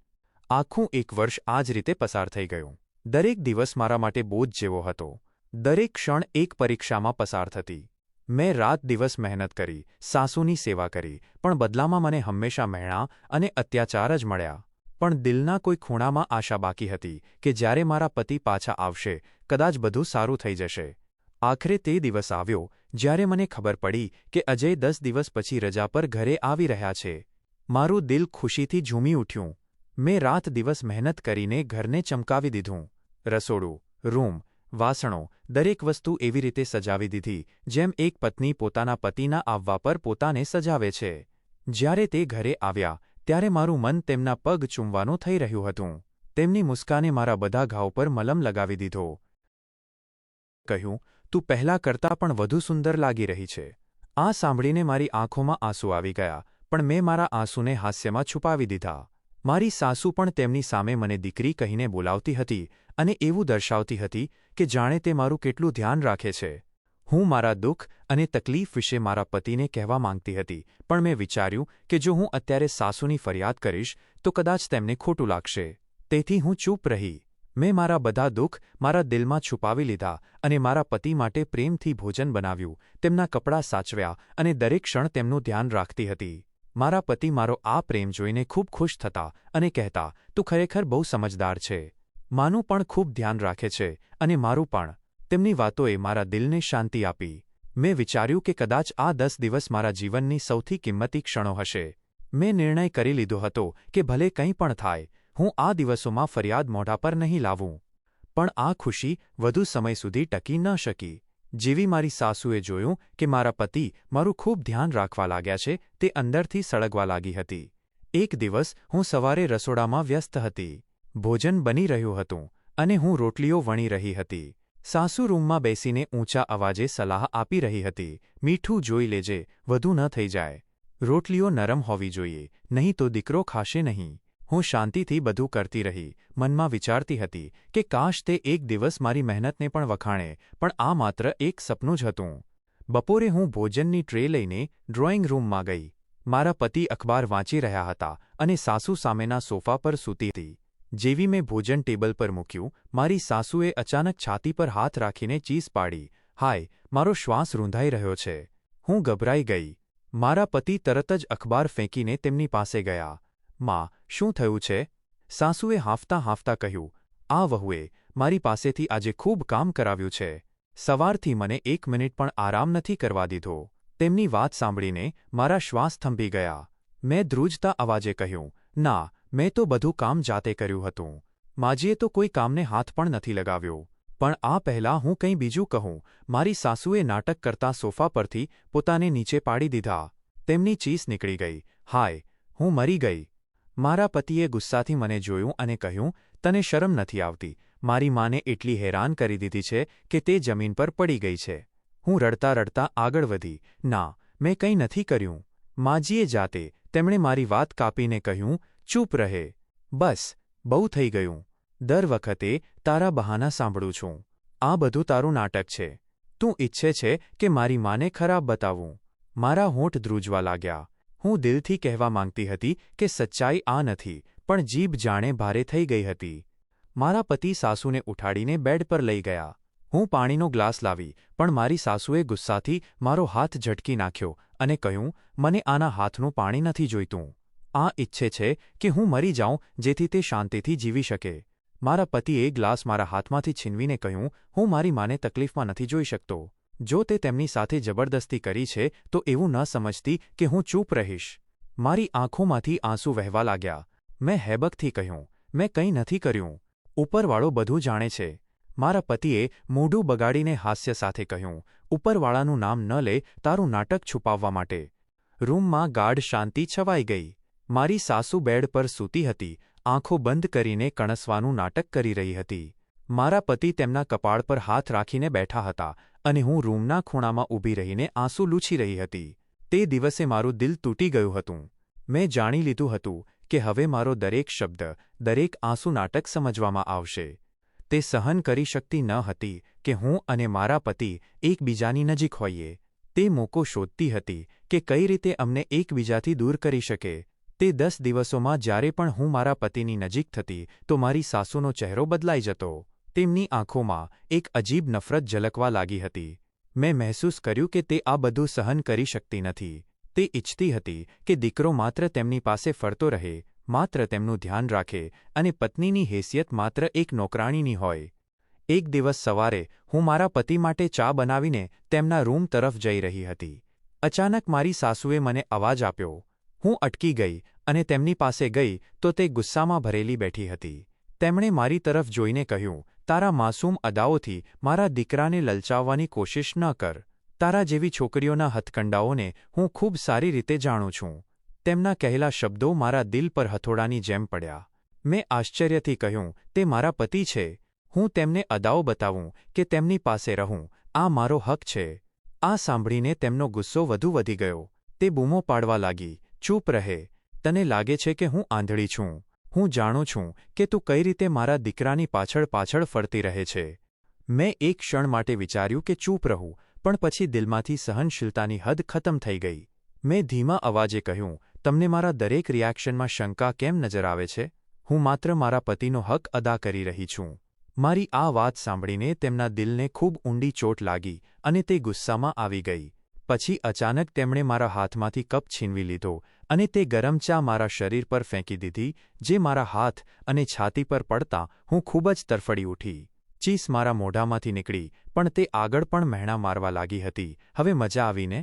આખું એક વર્ષ આ જ રીતે પસાર થઈ ગયું. દરેક દિવસ મારા માટે બોજ જેવો હતો. દરેક ક્ષણ એક પરીક્ષામાં પસાર થતી. મેં રાત દિવસ મહેનત કરી, સાસુની સેવા કરી, પણ બદલામાં મને હંમેશા મહેણા અને અત્યાચાર જ મળ્યા. પણ દિલના કોઈ ખૂણામાં આશા બાકી હતી કે જ્યારે મારા પતિ પાછા આવશે, કદાચ બધું સારું થઈ જશે. આખરે તે દિવસ આવ્યો જ્યારે મને ખબર પડી કે અજય 10 દિવસ પછી રજા પર ઘરે આવી રહ્યા છે. મારું દિલ ખુશીથી ઝૂમી ઉઠ્યું. મેં રાત દિવસ મહેનત કરીને ઘરને ચમકાવી દીધું. રસોડું, રૂમ, વાસણો, દરેક વસ્તુ એવી રીતે સજાવી દીધી જેમ એક પત્ની પોતાના પતિના આવવા પર પોતાને સજાવે છે. જ્યારે તે ઘરે આવ્યા ત્યારે મારું મન તેમના પગ ચૂમવાનું થઈ રહ્યું હતું. તેમની મુસ્કાને મારા બધા ઘાવ પર મલમ લગાવી દીધો. કહ્યું, તું પહેલાં કરતાં પણ વધુ સુંદર લાગી રહી છે. આ સાંભળીને મારી આંખોમાં આંસુ આવી ગયા, પણ મેં મારા આંસુને હાસ્યમાં છુપાવી દીધા. મારી સાસુ પણ તેમની સામે મને દીકરી કહીને બોલાવતી હતી અને એવું દર્શાવતી હતી કે જાણે તે મારું કેટલું ધ્યાન રાખે છે. હું મારા દુઃખ અને તકલીફ વિશે મારા પતિને કહેવા માંગતી હતી, પણ મેં વિચાર્યું કે જો હું અત્યારે સાસુની ફરિયાદ કરીશ તો કદાચ તેમને ખોટું લાગશે. તેથી હું ચૂપ રહી. મેં મારા બધા દુઃખ મારા દિલમાં છુપાવી લીધા અને મારા પતિ માટે પ્રેમથી ભોજન બનાવ્યું, તેમના કપડાં સાચવ્યા અને દરેક ક્ષણ તેમનું ધ્યાન રાખતી હતી. મારા પતિ મારો આ પ્રેમ જોઈને ખૂબ ખુશ થતા અને કહેતા, તું ખરેખર બહુ સમજદાર છે. માનું પણ ખૂબ ધ્યાન રાખે છે અને મારું પણ. તેમની વાતોએ મારા દિલને શાંતિ આપી. મેં વિચાર્યું કે કદાચ આ 10 દિવસ મારા જીવનની સૌથી કિંમતી ક્ષણો હશે. મેં નિર્ણય કરી લીધો હતો કે ભલે કંઈ પણ થાય, હું આ દિવસોમાં ફરિયાદ મોઢા પર નહીં લાવું. પણ આ ખુશી વધુ સમય સુધી ટકી ન શકી. જેવી મારી સાસુએ જોયું કે મારા પતિ મારું ખૂબ ધ્યાન રાખવા લાગ્યા છે, તે અંદરથી સળગવા લાગી હતી. એક દિવસ હું સવારે રસોડામાં વ્યસ્ત હતી. ભોજન બની રહ્યું હતું અને હું રોટલીઓ વણી રહી હતી. સાસુ રૂમમાં બેસીને ઊંચા અવાજે સલાહ આપી રહી હતી, મીઠું જોઈ લેજે, વધુ ન થઈ જાય. રોટલીઓ નરમ હોવી જોઈએ, નહીં તો દીકરો ખાશે નહીં. હું શાંતિથી બધું કરતી રહી, મનમાં વિચારતી હતી કે કાશ તે એક દિવસ મારી મહેનતને પણ વખાણે, પણ આ માત્ર એક સપનું જ હતું. બપોરે હું ભોજનની ટ્રે લઈને ડ્રોઈંગ રૂમમાં ગઈ. મારા પતિ અખબાર વાંચી રહ્યા હતા અને સાસુ સામેના સોફા પર સૂતી હતી. જેવી મેં ભોજન ટેબલ પર મૂક્યું, મારી સાસુએ અચાનક છાતી પર હાથ રાખીને ચીસ પાડી, હાય, મારો શ્વાસ રૂંધાઈ રહ્યો છે. હું ગભરાઈ ગઈ. મારા પતિ તરત જ અખબાર ફેંકીને તેમની પાસે ગયા. માં, શું થયું છે? સાસુએ હાંફતાં હાંફતાં કહ્યું, આ વહુએ મારી પાસેથી આજે ખૂબ કામ કરાવ્યું છે. સવારથી મને 1 મિનિટ પણ આરામ નથી કરવા દીધો. તેમની વાત સાંભળીને મારા શ્વાસ થંભી ગયા. મેં ધ્રુજતા અવાજે કહ્યું, ના, મેં તો બધું કામ જાતે કર્યું હતું. માજીએ તો કોઈ કામને હાથ પણ નથી લગાવ્યો. પણ આ પહેલાં હું કંઈ બીજું કહું, મારી સાસુએ નાટક કરતા સોફા પરથી પોતાને નીચે પાડી દીધા. તેમની ચીસ નીકળી ગઈ, હાય, હું મરી ગઈ. મારા પતિએ ગુસ્સાથી મને જોયું અને કહ્યું, તને શરમ નથી આવતી? મારી માને એટલી હેરાન કરી દીધી છે કે તે જમીન પર પડી ગઈ છે. હું રડતા રડતા આગળ વધી, ના, મેં કંઈ નથી કર્યું. માજીએ જાતે. તેમણે મારી વાત કાપીને કહ્યું, ચૂપ રહે. બસ, બહુ થઈ ગયું. દર વખતે તારા બહાના સાંભળું છું. આ બધું તારું નાટક છે. તું ઈચ્છે છે કે મારી માને ખરાબ બતાવું. મારા હોઠ ધ્રુજવા લાગ્યા. હું દિલથી કહેવા માંગતી હતી કે સચ્ચાઈ આ નથી, પણ જીભ જાણે ભારે થઈ ગઈ હતી. મારા પતિ સાસુને ઉઠાડીને બેડ પર લઈ ગયા. હું પાણીનો ગ્લાસ લાવી, પણ મારી સાસુએ ગુસ્સાથી મારો હાથ ઝટકી નાખ્યો અને કહ્યું, મને આના હાથનું પાણી નથી જોઈતું. આ ઈચ્છે છે કે હું મરી જાઉં જેથી તે શાંતિથી જીવી શકે. મારા પતિએ ગ્લાસ મારા હાથમાંથી છીનવીને કહ્યું, હું મારી માને તકલીફમાં નથી જોઈ શકતો. જો તે તેમની સાથે જબરદસ્તી કરી છે તો એવું ન સમજતી કે હું ચૂપ રહીશ. મારી આંખોમાંથી આંસુ વહેવા લાગ્યા. મેં હેબકથી કહ્યું, મેં કંઈ નથી કર્યું. ઉપરવાળો બધું જાણે છે. મારા પતિએ મોઢું બગાડીને હાસ્ય સાથે કહ્યું, ઉપરવાળાનું નામ ન લે તારું નાટક છુપાવવા માટે. રૂમમાં ગાઢ શાંતિ છવાઈ ગઈ. મારી સાસુ બેડ પર સૂતી હતી, આંખો બંધ કરીને કણસવાનું નાટક કરી રહી હતી. મારા પતિ તેમના કપાળ પર હાથ રાખીને બેઠા હતા અને હું રૂમના ખૂણામાં ઊભી રહીને આંસુ લૂછી રહી હતી. તે દિવસે મારું દિલ તૂટી ગયું હતું. મેં જાણી લીધું હતું કે હવે મારો દરેક શબ્દ, દરેક આંસુ નાટક સમજવામાં આવશે. તે સહન કરી શકતી ન હતી કે હું અને મારા પતિ એકબીજાની નજીક હોઈએ. તે મોકો શોધતી હતી કે કઈ રીતે અમને એકબીજાથી દૂર કરી શકે. તે 10 દિવસોમાં જ્યારે પણ હું મારા પતિની નજીક થતી તો મારી સાસુનો ચહેરો બદલાઈ જતો. તેમની આંખોમાં એક અજીબ નફરત ઝલકવા લાગી હતી. મેં મહેસૂસ કર્યું કે તે આ બધું સહન કરી શકતી નથી. તે ઈચ્છતી હતી કે દીકરો માત્ર તેમની પાસે ફરતો રહે, માત્ર તેમનું ધ્યાન રાખે અને પત્નીની હેસિયત માત્ર એક નોકરાણીની હોય. એક દિવસ સવારે હું મારા પતિ માટે ચા બનાવીને તેમના રૂમ તરફ જઈ રહી હતી. અચાનક મારી સાસુએ મને અવાજ આપ્યો. હું અટકી ગઈ અને તેમની પાસે ગઈ તો તે ગુસ્સામાં ભરેલી બેઠી હતી. તેમણે મારી તરફ જોઈને કહ્યું, તારા માસૂમ અદાઓથી મારા દીકરાને લલચાવવાની કોશિશ ન કર. તારા જેવી છોકરીઓના હથકંડાઓને હું ખૂબ સારી રીતે જાણું છું. તેમના કહેલા શબ્દો મારા દિલ પર હથોડાની જેમ પડ્યા. મેં આશ્ચર્યથી કહ્યું, તે મારા પતિ છે. હું તેમને અદાઓ બતાવું કે તેમની પાસે રહું, આ મારો હક છે. આ સાંભળીને તેમનો ગુસ્સો વધુ વધી ગયો. તે બૂમો પાડવા લાગી, ચૂપ રહે. તને લાગે છે કે હું આંધળી છું. હું જાણું છું કે તું કઈ રીતે મારા દીકરાની પાછળ પાછળ ફરતી રહે છે. મેં એક ક્ષણ માટે વિચાર્યું કે ચૂપ રહું, પણ પછી દિલમાંથી સહનશીલતાની હદ ખતમ થઈ ગઈ. મેં ધીમા અવાજે કહ્યું, તમને મારા દરેક રિએક્શનમાં શંકા કેમ નજર આવે છે? હું માત્ર મારા પતિનો હક અદા કરી રહી છું. મારી આ વાત સાંભળીને તેમના દિલને ખૂબ ઊંડી ચોટ લાગી અને તે ગુસ્સામાં આવી ગઈ. પછી અચાનક તેમણે મારા હાથમાંથી કપ છીનવી લીધો અને તે ગરમ ચા મારા શરીર પર ફેંકી દીધી, જે મારા હાથ અને છાતી પર પડતા હું ખૂબ જ તરફડી ઉઠી. ચીસ મારા મોઢામાંથી નીકળી, પણ તે આગળ પણ મહેણા મારવા લાગી હતી. હવે મજા આવીને?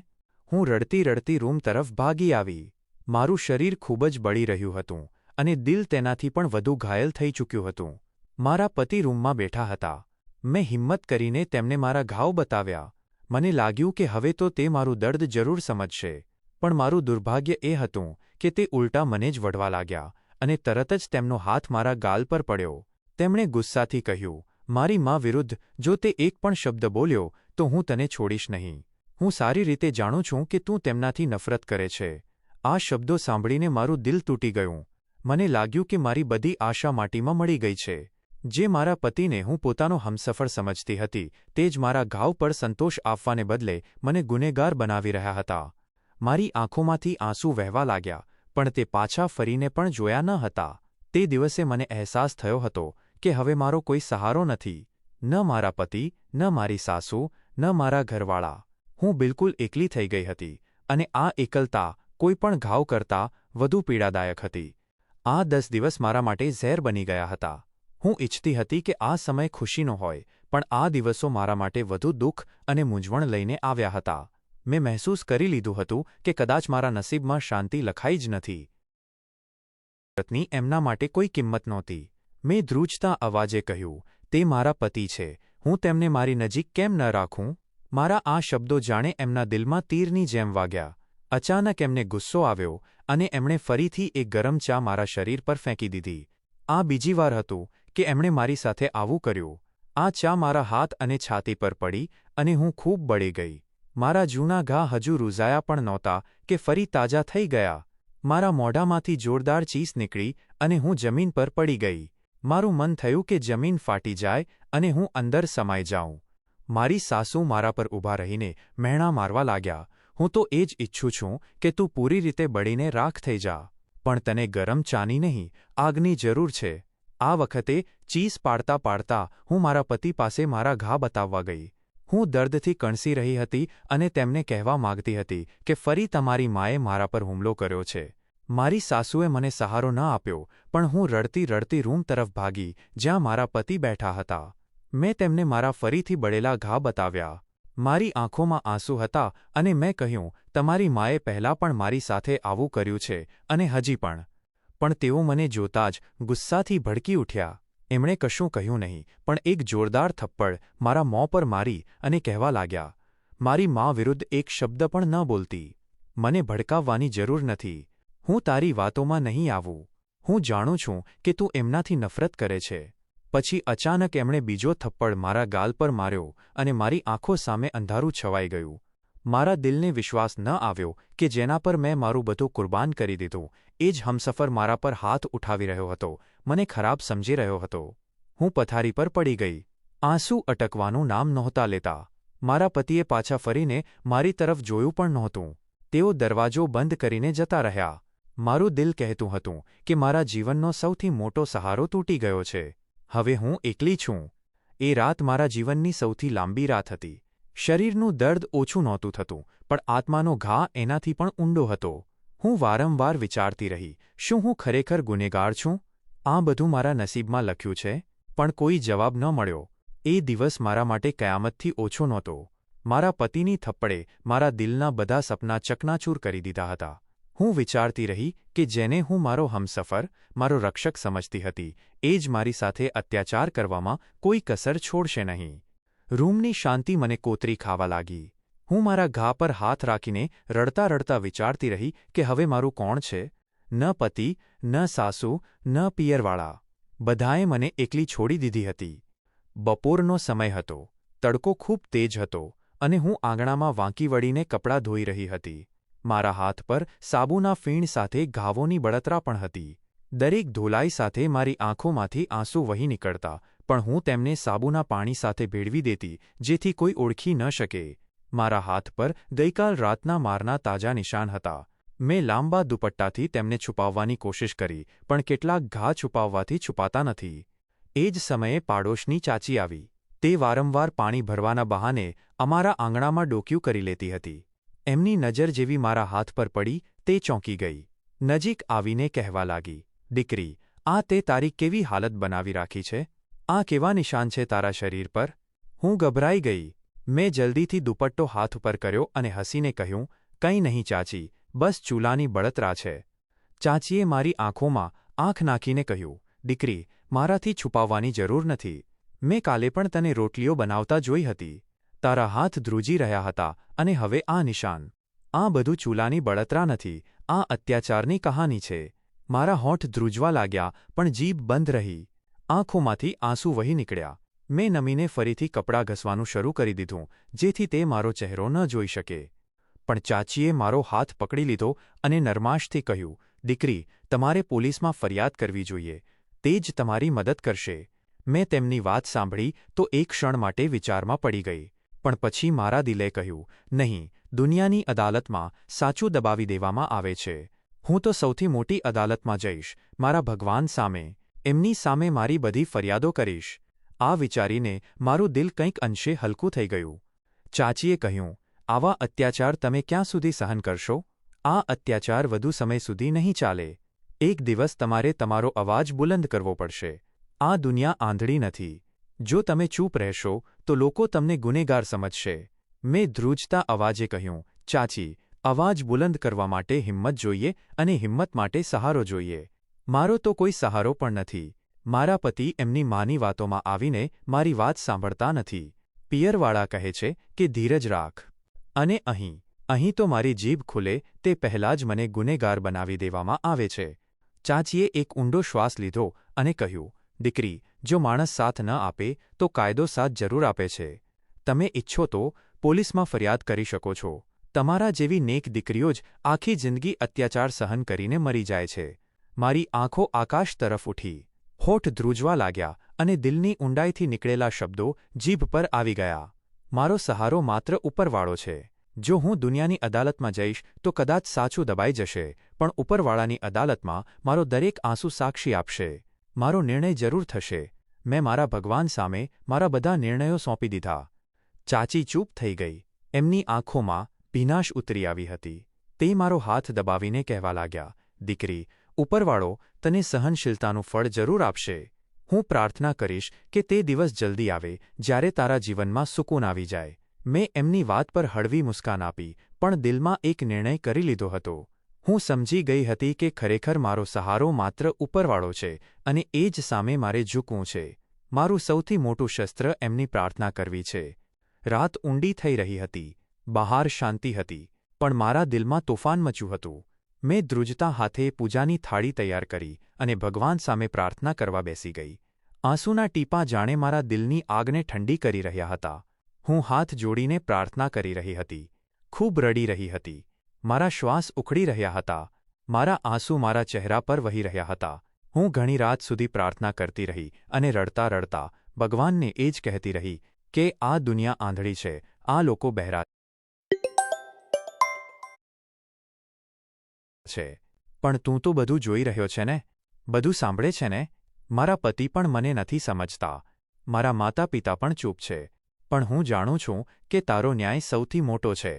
હું રડતી રડતી રૂમ તરફ ભાગી આવી. મારું શરીર ખૂબ જ બળી રહ્યું હતું અને દિલ તેનાથી પણ વધુ ઘાયલ થઈ ચૂક્યું હતું. મારા પતિ રૂમમાં બેઠા હતા. મેં હિંમત કરીને તેમને મારા ઘાવ બતાવ્યા. મને લાગ્યું કે હવે તો તે મારું દર્દ જરૂર સમજશે, પણ મારું દુર્ભાગ્ય એ હતું કે તે ઉલટા મને જ વઢવા લાગ્યા અને તરત જ તેમનો હાથ મારા ગાલ પર પડ્યો. તેમણે ગુસ્સાથી કહ્યું, મારી માં વિરુદ્ધ જો તે એક પણ શબ્દ બોલ્યો તો હું તને છોડીશ નહીં. હું સારી રીતે જાણું છું કે તું તેમનાથી નફરત કરે છે. આ શબ્દો સાંભળીને મારું દિલ તૂટી ગયું. મને લાગ્યું કે મારી બધી આશા માટીમાં મળી ગઈ છે. જે મારા પતિને હું પોતાનો હમસફર સમજતી હતી, તે જ મારા ઘાવ પર સંતોષ આપવાને બદલે મને ગુનેગાર બનાવી રહ્યા હતા. મારી આંખોમાંથી આંસુ વહેવા લાગ્યા, પણ તે પાછા ફરીને પણ જોયા ન હતા. તે દિવસે મને અહેસાસ થયો હતો કે હવે મારો કોઈ સહારો નથી. ન મારા પતિ, ન મારી સાસુ, ન મારા ઘરવાળા. હું બિલકુલ એકલી થઈ ગઈ હતી અને આ એકલતા કોઈ પણ ઘાવ કરતાં વધુ પીડાદાયક હતી. આ 10 દિવસ મારા માટે ઝેર બની ગયા હતા. હું ઈચ્છતી હતી કે આ સમય ખુશીનો હોય, પણ આ દિવસો મારા માટે વધુ દુઃખ અને મૂંઝવણ લઈને આવ્યા હતા. મેં મહેસૂસ કરી લીધું હતું કે કદાચ મારા નસીબમાં શાંતિ લખાઈ જ નથી. પત્ની એમના માટે કોઈ કિંમત નહોતી. મેં ધ્રુજતા અવાજે કહ્યું, તે મારા પતિ છે. હું તેમને મારી નજીક કેમ ન રાખું? મારા આ શબ્દો જાણે એમના દિલમાં તીરની જેમ વાગ્યા. અચાનક એમને ગુસ્સો આવ્યો અને એમણે ફરીથી એક ગરમ ચા મારા શરીર પર ફેંકી દીધી. આ બીજી વાર હતું કે એમણે મારી સાથે આવું કર્યું. આ ચા મારા હાથ અને છાતી પર પડી અને હું ખૂબ બળી ગઈ. મારા જૂના ઘા હજુ રૂઝાયા પણ નહોતા કે ફરી તાજા થઈ ગયા. મારા મોઢામાંથી જોરદાર ચીસ નીકળી અને હું જમીન પર પડી ગઈ. મારું મન થયું કે જમીન ફાટી જાય અને હું અંદર સમાઈ જાઉં. મારી સાસુ મારા પર ઊભા રહીને મહેણા મારવા લાગ્યા. હું તો એ જ ઈચ્છું છું કે તું પૂરી રીતે બળીને રાખ થઈ જા. પણ તને ગરમ ચાની નહીં, આગની જરૂર છે. આ વખતે ચીસ પાડતા પાડતા હું મારા પતિ પાસે મારા ઘા બતાવવા ગઈ. હું દર્દથી કણસી રહી હતી અને તેમને કહેવા માંગતી હતી કે ફરી તમારી માએ મારા પર હુમલો કર્યો છે. મારી સાસુએ મને સહારો ન આપ્યો, પણ હું રડતી રડતી રૂમ તરફ ભાગી જ્યાં મારા પતિ બેઠા હતા. મેં તેમને મારા ફરીથી બળેલા ઘા બતાવ્યા. મારી આંખોમાં આંસુ હતા અને મેં કહ્યું, તમારી માએ પહેલાં પણ મારી સાથે આવું કર્યું છે અને હજી પણ. પણ તેઓ મને જોતાં જ ગુસ્સાથી ભડકી ઉઠ્યા. એમણે કશું કહ્યું નહીં, પણ એક જોરદાર થપ્પડ મારા મોં પર મારી અને કહેવા લાગ્યા, મારી મા વિરુદ્ધ એક શબ્દ પણ ન બોલતી. મને ભડકાવવાની જરૂર નથી. હું તારી વાતોમાં નહીં આવું. હું જાણું છું કે તું એમનાથી નફરત કરે છે. પછી અચાનક એમણે બીજો થપ્પડ મારા ગાલ પર માર્યો અને મારી આંખો સામે અંધારું છવાઈ ગયું. મારા દિલને વિશ્વાસ ન આવ્યો કે જેના પર મેં મારું બધું કુરબાન કરી દીધું, એ જ હમસફર મારા પર હાથ ઉઠાવી રહ્યો હતો, મને ખરાબ સમજી રહ્યો હતો. હું પથારી પર પડી ગઈ. આંસુ અટકવાનું નામ નહોતા લેતા. મારા પતિએ પાછા ફરીને મારી તરફ જોયું પણ નહોતું. તેઓ દરવાજો બંધ કરીને જતા રહ્યા. મારું દિલ કહેતું હતું કે મારા જીવનનો સૌથી મોટો સહારો તૂટી ગયો છે. હવે હું એકલી છું. એ રાત મારા જીવનની સૌથી લાંબી રાત હતી. શરીરનું દર્દ ઓછું નહોતું થતું, પણ આત્માનો ઘા એનાથી પણ ઊંડો હતો. હું વારંવાર વિચારતી રહી, શું હું ખરેખર ગુનેગાર છું? આ બધું મારા નસીબમાં લખ્યું છે? પણ કોઈ જવાબ ન મળ્યો. એ દિવસ મારા માટે કયામતથી ઓછો નહોતો. મારા પતિની થપ્પડે મારા દિલના બધા સપના ચકનાચૂર કરી દીધા હતા. હું વિચારતી રહી કે જેને હું મારો હમસફર, મારો રક્ષક સમજતી હતી, એ જ મારી સાથે અત્યાચાર કરવામાં કોઈ કસર છોડશે નહીં. રૂમની શાંતિ મને કોતરી ખાવા લાગી. હું મારા ઘા પર હાથ રાખીને રડતા રડતા વિચારતી રહી કે હવે મારું કોણ છે? ન પતિ, ન સાસુ, ન પિયરવાળા. બધાએ મને એકલી છોડી દીધી હતી. બપોરનો સમય હતો. તડકો ખૂબ તેજ હતો અને હું આંગણામાં વાંકી વળીને કપડાં ધોઈ રહી હતી. મારા હાથ પર સાબુના ફીણ સાથે ઘાવોની બળતરા પણ હતી. દરેક ધોલાઈ સાથે મારી આંખોમાંથી આંસુ વહી નીકળતા, પણ હું તેમને સાબુના પાણી સાથે ભેળવી દેતી જેથી કોઈ ઓળખી ન શકે. મારા હાથ પર ગઈકાલ રાતના મારના તાજા નિશાન હતા. મેં લાંબા દુપટ્ટાથી તેમને છુપાવવાની કોશિશ કરી, પણ કેટલાક ઘા છુપાવવાથી છુપાતા નથી. એ જ સમયે પાડોશની ચાચી આવી. તે વારંવાર પાણી ભરવાના બહાને અમારા આંગણામાં ડોક્યું કરી લેતી હતી. એમની નજર જેવી મારા હાથ પર પડી, તે ચોંકી ગઈ. નજીક આવીને કહેવા લાગી, દીકરી, આ તે તારી કેવી હાલત બનાવી રાખી છે? આ કેવા નિશાન છે તારા શરીર પર? હું ગભરાઈ ગઈ. મેં જલ્દીથી દુપટ્ટો હાથ ઉપર કર્યો અને હસીને કહ્યું, કંઈ નહીં ચાચી, બસ ચૂલાની બળતરા છે. ચાચીએ મારી આંખોમાં આંખ નાખીને કહ્યું, દીકરી, મારાથી છુપાવવાની જરૂર નથી. મેં કાલે પણ તને રોટલીઓ બનાવતા જોઈ હતી. તારા હાથ ધ્રુજી રહ્યા હતા અને હવે આ નિશાન. આ બધું ચૂલાની બળતરા નથી, આ અત્યાચારની કહાની છે. મારા હોઠ ધ્રુજવા લાગ્યા, પણ જીભ બંધ રહી. આંખોમાંથી આંસુ વહી નીકળ્યા. મેં નમીને ફરીથી કપડાં ઘસવાનું શરૂ કરી દીધું, જેથી તે મારો ચહેરો ન જોઈ શકે. પણ ચાચીએ મારો હાથ પકડી લીધો અને નરમાશથી કહ્યું, દીકરી, તમારે પોલીસમાં ફરિયાદ કરવી જોઈએ. તે જ તમારી મદદ કરશે. મેં તેમની વાત સાંભળી તો એક ક્ષણ માટે વિચારમાં પડી ગઈ. પણ પછી મારા દિલે કહ્યું, નહીં, દુનિયાની અદાલતમાં સાચું દબાવી દેવામાં આવે છે. હું તો સૌથી મોટી અદાલતમાં જઈશ, મારા ભગવાન સામે. એમની સામે મારી બધી ફરિયાદો કરીશ. આ વિચારીને મારું દિલ કંઈક અંશે હલકું થઈ ગયું. ચાચીએ કહ્યું, આવા અત્યાચાર તમે ક્યાં સુધી સહન કરશો? આ અત્યાચાર વધુ સમય સુધી નહીં ચાલે. એક દિવસ તમારે તમારો અવાજ બુલંદ કરવો પડશે. આ દુનિયા આંધળી નથી. જો તમે ચૂપ રહેશો તો લોકો તમને ગુનેગાર સમજશે. મેં ધ્રુજતા અવાજે કહ્યું, ચાચી, અવાજ બુલંદ કરવા માટે હિંમત જોઈએ અને હિંમત માટે સહારો જોઈએ. મારો તો કોઈ સહારો પણ નથી. મારા પતિ એમની માની વાતોમાં આવીને મારી વાત સાંભળતા નથી. પિયરવાળા કહે છે કે ધીરજ રાખ. અને અહીં તો મારી જીભ ખુલે તે પહેલાં જ મને ગુનેગાર બનાવી દેવામાં આવે છે. ચાચીએ એક ઊંડો શ્વાસ લીધો અને કહ્યું, દીકરી, જો માણસ સાથ ન આપે તો કાયદો સાથ જરૂર આપે છે. તમે ઈચ્છો તો પોલીસમાં ફરિયાદ કરી શકો છો. તમારા જેવી નેક દીકરીઓ જ આખી જિંદગી અત્યાચાર સહન કરીને મરી જાય છે. મારી આંખો આકાશ તરફ ઉઠી. હોઠ ધ્રુજવા લાગ્યા અને દિલની ઊંડાઈથી નીકળેલા શબ્દો જીભ પર આવી ગયા. મારો સહારો માત્ર ઉપરવાળો છે. જો હું દુનિયાની અદાલતમાં જઈશ તો કદાચ સાચું દબાઈ જશે, પણ ઉપરવાળાની અદાલતમાં મારો દરેક આંસુ સાક્ષી આપશે. મારો નિર્ણય જરૂર થશે. મેં મારા ભગવાન સામે મારા બધા નિર્ણયો સોંપી દીધા. ચાચી ચૂપ થઈ ગઈ. એમની આંખોમાં ભીનાશ ઉતરી આવી હતી. તે મારો હાથ દબાવીને કહેવા લાગ્યા, દીકરી, ઉપરવાળો તને સહનશીલતાનું ફળ જરૂર આપશે. હું પ્રાર્થના કરીશ કે તે દિવસ જલ્દી આવે જ્યારે તારા જીવનમાં સુકૂન આવી જાય. મેં એમની વાત પર હળવી મુસ્કાન આપી, પણ દિલમાં એક નિર્ણય કરી લીધો હતો. હું સમજી ગઈ હતી કે ખરેખર મારો સહારો માત્ર ઉપરવાળો છે અને એ જ સામે મારે ઝૂકવું છે. મારું સૌથી મોટું શસ્ત્ર એમની પ્રાર્થના કરવી છે. રાત ઊંડી થઈ રહી હતી. બહાર શાંતિ હતી, પણ મારા દિલમાં તોફાન મચ્યું હતું. મેં ધ્રુજતા હાથે પૂજાની થાળી તૈયાર કરી અને ભગવાન સામે પ્રાર્થના કરવા બેસી ગઈ. આંસુના ટીપાં જાણે મારા દિલની આગને ઠંડી કરી રહ્યા હતા. હું હાથ જોડીને પ્રાર્થના કરી રહી હતી. ખૂબ રડી રહી હતી. મારા શ્વાસ ઉખડી રહ્યા હતા. મારા આંસુ મારા ચહેરા પર વહી રહ્યા હતા. હું ઘણી રાત સુધી પ્રાર્થના કરતી રહી અને રડતા રડતા ભગવાનને એ જ કહેતી રહી કે આ દુનિયા આંધળી છે, આ લોકો બહેરા છે, પણ તું તો બધું જોઈ રહ્યો છે ને, બધું સાંભળે છે ને. મારા પતિ પણ મને નથી સમજતા. મારા માતા પિતા પણ ચૂપ છે, પણ હું જાણું છું કે તારો ન્યાય સૌથી મોટો છે.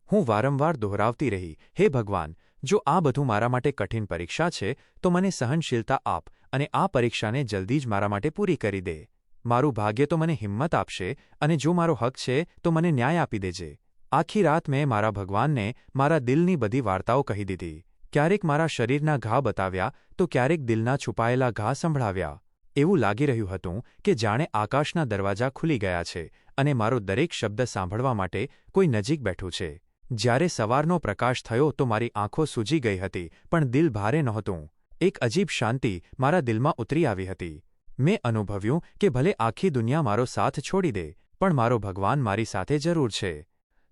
હું વારંવાર દોહરાવતી રહી, હે ભગવાન, જો આ બધું મારા માટે કઠિન પરીક્ષા છે તો મને સહનશીલતા આપ અને આ પરીક્ષાને જલ્દી જ મારા માટે પૂરી કરી દે. મારું ભાગ્ય તો મને હિંમત આપશે અને જો મારો હક છે તો મને ન્યાય આપી દેજે. આખી રાત મેં મારા ભગવાનને મારા દિલની બધી વાર્તાઓ કહી દીધી. ક્યારેક મારા શરીરના ઘા બતાવ્યા તો ક્યારેક દિલના છુપાયેલા ઘા સંભળાવ્યા. એવું લાગી રહ્યું હતું કે જાણે આકાશના દરવાજા ખુલી ગયા છે અને મારો દરેક શબ્દ સાંભળવા માટે કોઈ નજીક બેઠું છે. જ્યારે સવારનો પ્રકાશ થયો તો મારી આંખો સૂજી ગઈ હતી, પણ દિલ ભારે નહોતું. એક અજીબ શાંતિ મારા દિલમાં ઉતરી આવી હતી. મેં અનુભવ્યું કે ભલે આખી દુનિયા મારો સાથ છોડી દે, પણ મારો ભગવાન મારી સાથે જરૂર છે.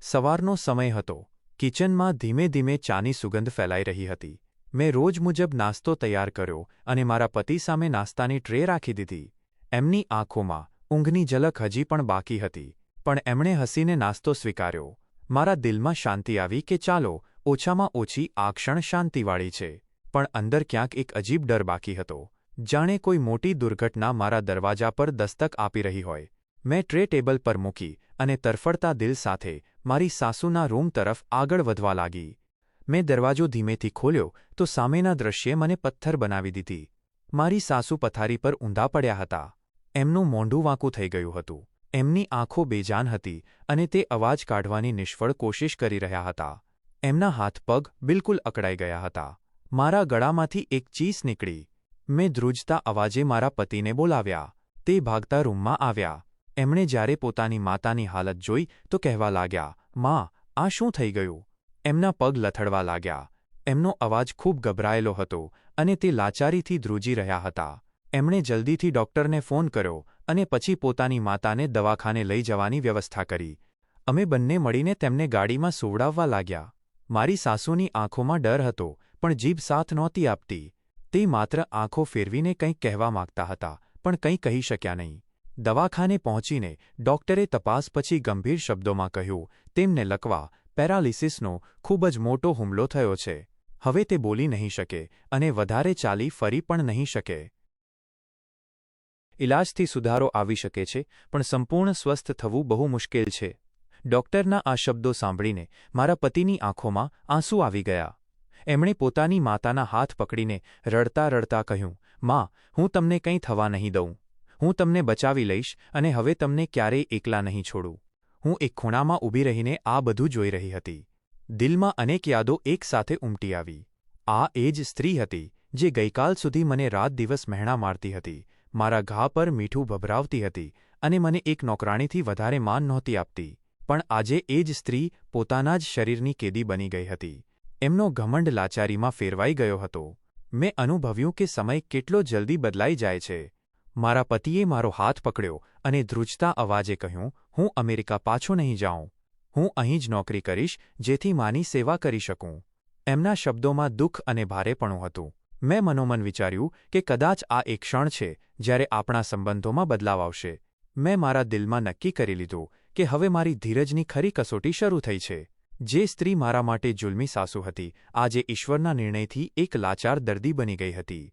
સવારનો સમય હતો. કિચનમાં ધીમે ધીમે ચાની સુગંધ ફેલાઈ રહી હતી. મેં રોજ મુજબ નાસ્તો તૈયાર કર્યો અને મારા પતિ સામે નાસ્તાની ટ્રે રાખી દીધી. એમની આંખોમાં ઊંઘની ઝલક હજી પણ બાકી હતી, પણ એમણે હસીને નાસ્તો સ્વીકાર્યો. મારા દિલમાં શાંતિ આવી કે ચાલો, ઓછામાં ઓછી આ ક્ષણ શાંતિવાળી છે. પણ અંદર ક્યાંક એક અજીબ ડર બાકી હતો, જાણે કોઈ મોટી દુર્ઘટના મારા દરવાજા પર દસ્તક આપી રહી હોય. મેં ટ્રે ટેબલ પર મૂકી અને તરફડતા દિલ સાથે મારી સાસુના રૂમ તરફ આગળ વધવા લાગી. મેં દરવાજો ધીમેથી ખોલ્યો તો સામેના દૃશ્યે મને પથ્થર બનાવી દીધી. મારી સાસુ પથારી પર ઊંધા પડ્યા હતા. એમનું મોંઢું વાંકું થઈ ગયું હતું. એમની આંખો બેજાન હતી અને તે અવાજ કાઢવાની નિષ્ફળ કોશિશ કરી રહ્યા હતા. એમના હાથ પગ બિલકુલ અકળાઈ ગયા હતા. મારા ગળામાંથી એક ચીસ નીકળી. મેં ધ્રુજતા અવાજે મારા પતિને બોલાવ્યા. તે ભાગતા રૂમમાં આવ્યા. એમણે જ્યારે પોતાની માતાની હાલત જોઈ તો કહેવા લાગ્યા, માં, આ શું થઈ ગયું? એમના પગ લથડવા લાગ્યા. એમનો અવાજ ખૂબ ગભરાયેલો હતો અને તે લાચારીથી ધ્રુજી રહ્યા હતા. એમણે જલ્દીથી ડૉક્ટરને ફોન કર્યો અને પછી પોતાની માતાને દવાખાને લઈ જવાની વ્યવસ્થા કરી. અમે બંને મળીને તેમને ગાડીમાં સુવડાવવા લાગ્યા. મારી સાસુની આંખોમાં ડર હતો, પણ જીભ સાથ નહોતી આપતી. તે માત્ર આંખો ફેરવીને કંઈક કહેવા માંગતા હતા, પણ કંઈ કહી શક્યા નહીં. દવાખાને પહોંચીને ડૉક્ટરે તપાસ પછી ગંભીર શબ્દોમાં કહ્યું, તેમને લકવા, પેરાલિસિસનો ખૂબ જ મોટો હુમલો થયો છે. હવે તે બોલી નહીં શકે અને વધારે ચાલી ફરી પણ નહીં શકે. ઇલાજથી સુધારો આવી શકે છે, પણ સંપૂર્ણ સ્વસ્થ થવું બહુ મુશ્કેલ છે. ડૉક્ટરના આ શબ્દો સાંભળીને મારા પતિની આંખોમાં આંસુ આવી ગયા. એમણે પોતાની માતાના હાથ પકડીને રડતા રડતા કહ્યું, માં, હું તમને કંઈ થવા નહીં દઉં. હું તમને બચાવી લઈશ અને હવે તમને ક્યારેય એકલા નહીં છોડું. હું એક ખૂણામાં ઊભી રહીને આ બધું જોઈ રહી હતી. દિલમાં અનેક યાદો એકસાથે ઉમટી આવી. આ એ જ સ્ત્રી હતી જે ગઈકાલ સુધી મને રાત દિવસ મહેણા મારતી હતી, મારા ઘા પર મીઠું ભભરાવતી હતી અને મને એક નોકરાણીથી વધારે માન નહોતી આપતી. પણ આજે એ જ સ્ત્રી પોતાના જ શરીરની કેદી બની ગઈ હતી. એમનો ઘમંડ લાચારીમાં ફેરવાઈ ગયો હતો. મેં અનુભવ્યું કે સમય કેટલો જલ્દી બદલાઈ જાય છે. મારા પતિએ મારો હાથ પકડ્યો અને ધ્રુજતા અવાજે કહ્યું, હું અમેરિકા પાછો નહીં જાઉં. હું અહીં જ નોકરી કરીશ જેથી માની સેવા કરી શકું. એમના શબ્દોમાં દુઃખ અને ભારેપણું હતું. મેં મનોમન વિચાર્યું કે કદાચ આ એક ક્ષણ છે જ્યારે આપણા સંબંધોમાં બદલાવ આવશે. મેં મારા દિલમાં નક્કી કરી લીધું કે હવે મારી ધીરજની ખરી કસોટી શરૂ થઈ છે. જે સ્ત્રી મારા માટે જુલ્મી સાસુ હતી, આજે ઈશ્વરના નિર્ણયથી એક લાચાર દર્દી બની ગઈ હતી.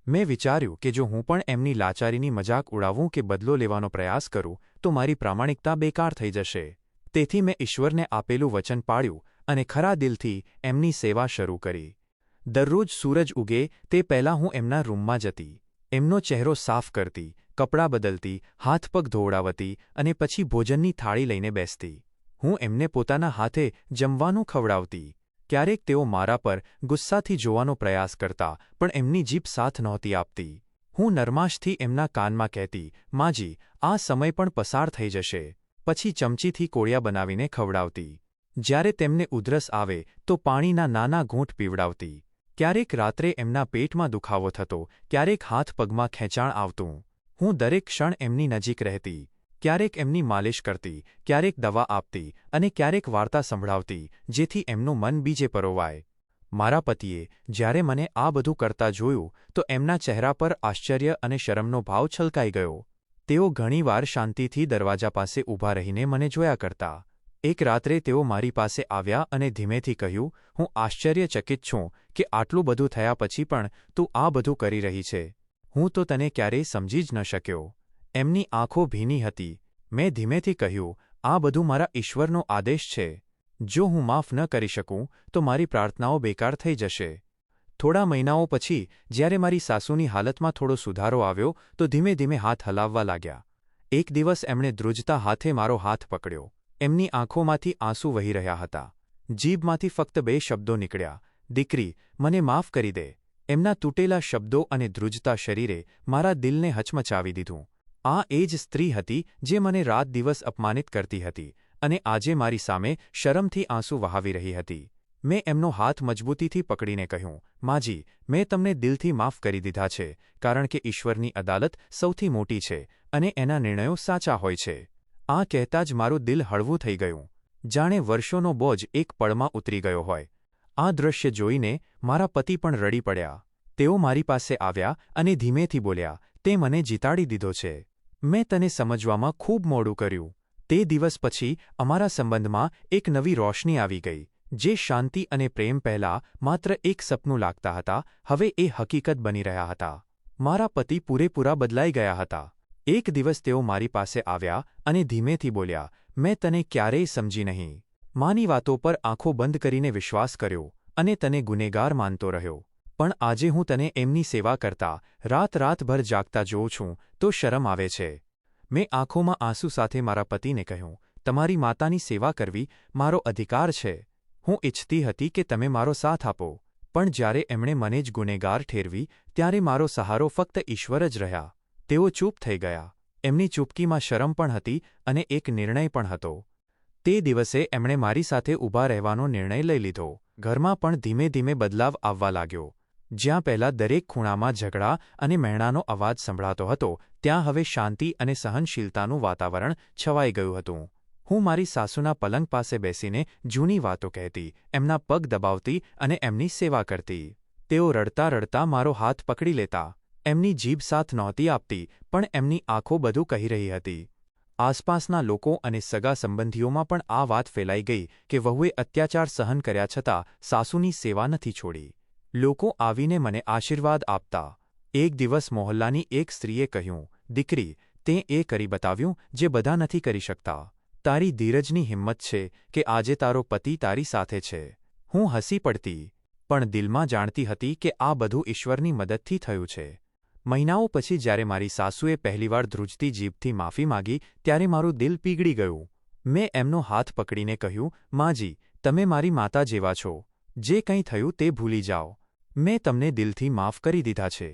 મેં વિચાર્યું કે જો હું પણ એમની લાચારીની મજાક ઉડાવું કે બદલો લેવાનો પ્રયાસ કરું તો મારી પ્રામાણિકતા બેકાર થઈ જશે. તેથી મેં ઈશ્વરને આપેલું વચન પાળ્યું અને ખરા દિલથી એમની સેવા શરૂ કરી. દરરોજ સૂરજ ઉગે તે પહેલાં હું એમના રૂમમાં જતી, એમનો ચહેરો સાફ કરતી, કપડાં બદલતી, હાથ પગ ધોવડાવતી અને પછી ભોજનની થાળી લઈને બેસતી. હું એમને પોતાના હાથે જમવાનું ખવડાવતી. ક્યારેક તેઓ મારા પર ગુસ્સાથી જોવાનો પ્રયાસ કરતા, પણ એમની જીભ સાથ નહોતી આપતી. હું નરમાશથી એમના કાનમાં કહેતી, માજી, આ સમય પણ પસાર થઈ જશે. પછી ચમચીથી કોળિયા બનાવીને ખવડાવતી. જ્યારે તેમને ઉધરસ આવે તો પાણીના નાના ઘૂંટ પીવડાવતી. ક્યારેક રાત્રે એમના પેટમાં દુખાવો થતો, ક્યારેક હાથ પગમાં ખેંચાણ આવતું. હું દરેક ક્ષણ એમની નજીક રહેતી. ક્યારેક એમની માલિશ કરતી, ક્યારેક દવા આપતી અને ક્યારેક વાર્તા સંભળાવતી, જેથી એમનું મન બીજે પરોવાય. મારા પતિએ જ્યારે મને આ બધું કરતા જોયું તો એમના ચહેરા પર આશ્ચર્ય અને શરમનો ભાવ છલકાઈ ગયો. તેઓ ઘણીવાર શાંતિથી દરવાજા પાસે ઊભા રહીને મને જોયા કરતા. એક રાત્રે તેઓ મારી પાસે આવ્યા અને ધીમેથી કહ્યું, હું આશ્ચર્યચકિત છું કે આટલું બધું થયા પછી પણ તું આ બધું કરી રહી છે. હું તો તને ક્યારેય સમજી જ ન શક્યો. એમની આંખો ભીની હતી. મેં ધીમેથી કહ્યું, આ બધું મારા ઈશ્વરનો આદેશ છે. જો હું માફ ન કરી શકું તો મારી પ્રાર્થનાઓ બેકાર થઈ જશે. થોડા મહિનાઓ પછી જ્યારે મારી સાસુની હાલતમાં થોડો સુધારો આવ્યો તો ધીમે ધીમે હાથ હલાવવા લાગ્યા. એક દિવસ એમણે ધ્રુજતા હાથે મારો હાથ પકડ્યો. એમની આંખોમાંથી આંસુ વહી રહ્યા હતા. જીભમાંથી ફક્ત 2 શબ્દો નીકળ્યા, દીકરી, મને માફ કરી દે. એમના તૂટેલા શબ્દો અને ધ્રુજતા શરીરે મારા દિલને હચમચાવી દીધું. આ એ જ સ્ત્રી હતી જે મને રાત દિવસ અપમાનિત કરતી હતી અને આજે મારી સામે શરમથી આંસુ વહાવી રહી હતી. મેં એમનો હાથ મજબૂતીથી પકડીને કહ્યું, માજી, મેં તમને દિલથી માફ કરી દીધા છે, કારણ કે ઈશ્વરની અદાલત સૌથી મોટી છે અને એના નિર્ણયો સાચા હોય છે. આ કહેતા જ મારું દિલ હળવું થઈ ગયું, જાણે વર્ષોનો બોજ એક પળમાં ઉતરી ગયો હોય. આ દૃશ્ય જોઈને મારા પતિ પણ રડી પડ્યા. તેઓ મારી પાસે આવ્યા અને ધીમેથી બોલ્યા, તે મને જીતાડી દીધો છે. મેં તને સમજવામાં ખૂબ મોડું કર્યું. તે દિવસ પછી અમારા સંબંધમાં એક નવી રોશની આવી ગઈ. જે શાંતિ અને પ્રેમ પહેલાં માત્ર એક સપનું લાગતા હતા, હવે એ હકીકત બની રહ્યા હતા. મારા પતિ પૂરેપૂરા બદલાઈ ગયા હતા. એક દિવસ તેઓ મારી પાસે આવ્યા અને ધીમેથી બોલ્યા, મેં તને ક્યારેય સમજી નહીં. માની વાતો પર આંખો બંધ કરીને વિશ્વાસ કર્યો અને તને ગુનેગાર માનતો રહ્યો. પણ આજે હું તને એમની સેવા કરતા, રાત-રાતભર જાગતા જોઉં છું તો શરમ આવે છે. મેં આંખોમાં આંસુ સાથે મારા પતિને કહ્યું, તમારી માતાની સેવા કરવી મારો અધિકાર છે. હું ઈચ્છતી હતી કે તમે મારો સાથ આપો, પણ જ્યારે એમણે મને જ ગુનેગાર ઠેરવી ત્યારે મારો સહારો ફક્ત ઈશ્વર જ રહ્યા. તેઓ ચૂપ થઈ ગયા. એમની ચૂપકીમાં શરમ પણ હતી અને એક નિર્ણય પણ હતો. તે દિવસે એમણે મારી સાથે ઊભા રહેવાનો નિર્ણય લઈ લીધો. ઘરમાં પણ ધીમે ધીમે બદલાવ આવવા લાગ્યો. જ્યાં પહેલાં દરેક ખૂણામાં ઝઘડા અને મહેણાનો અવાજ સંભળાતો હતો, ત્યાં હવે શાંતિ અને સહનશીલતાનું વાતાવરણ છવાઈ ગયું હતું. હું મારી સાસુના પલંગ પાસે બેસીને જૂની વાતો કહેતી, એમના પગ દબાવતી અને એમની સેવા કરતી. તેઓ રડતા રડતા મારો હાથ પકડી લેતા. એમની જીભ સાથ નહોતી આપતી, પણ એમની આંખો બધું કહી રહી હતી. આસપાસના લોકો અને સગા સંબંધીઓમાં પણ આ વાત ફેલાઈ ગઈ કે વહુએ અત્યાચાર સહન કર્યા છતાં સાસુની સેવા નથી છોડી. લોકો આવીને મને આશીર્વાદ આપતા. એક દિવસ મોહલ્લાની એક સ્ત્રીએ કહ્યું, દીકરી, તે એ કરી બતાવ્યું જે બધા નથી કરી શકતા. તારી ધીરજની હિંમત છે કે આજે તારો પતિ તારી સાથે છે. હું હસી પડતી, પણ દિલમાં જાણતી હતી કે આ બધું ઈશ્વરની મદદથી થયું છે. મહિનાઓ પછી જ્યારે મારી સાસુએ પહેલીવાર ધ્રુજતી જીભથી માફી માગી ત્યારે મારું દિલ પીગળી ગયું. મેં એમનો હાથ પકડીને કહ્યું, માજી, તમે મારી માતા જેવા છો. જે કંઈ થયું તે ભૂલી જાઓ. મેં તમને દિલથી માફ કરી દીધા છે.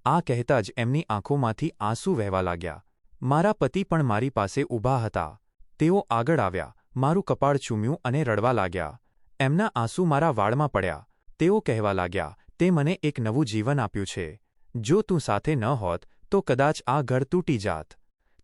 આ કહેતા જ એમની આંખોમાંથી આંસુ વહેવા લાગ્યા. મારા પતિ પણ મારી પાસે ઊભા હતા. તેઓ આગળ આવ્યા, મારું કપાળ ચૂમ્યું અને રડવા લાગ્યા. એમના આંસુ મારા વાળમાં પડ્યા. તેઓ કહેવા લાગ્યા, તે મને એક નવું જીવન આપ્યું છે. જો તું સાથે ન હોત તો કદાચ આ ઘર તૂટી જાત.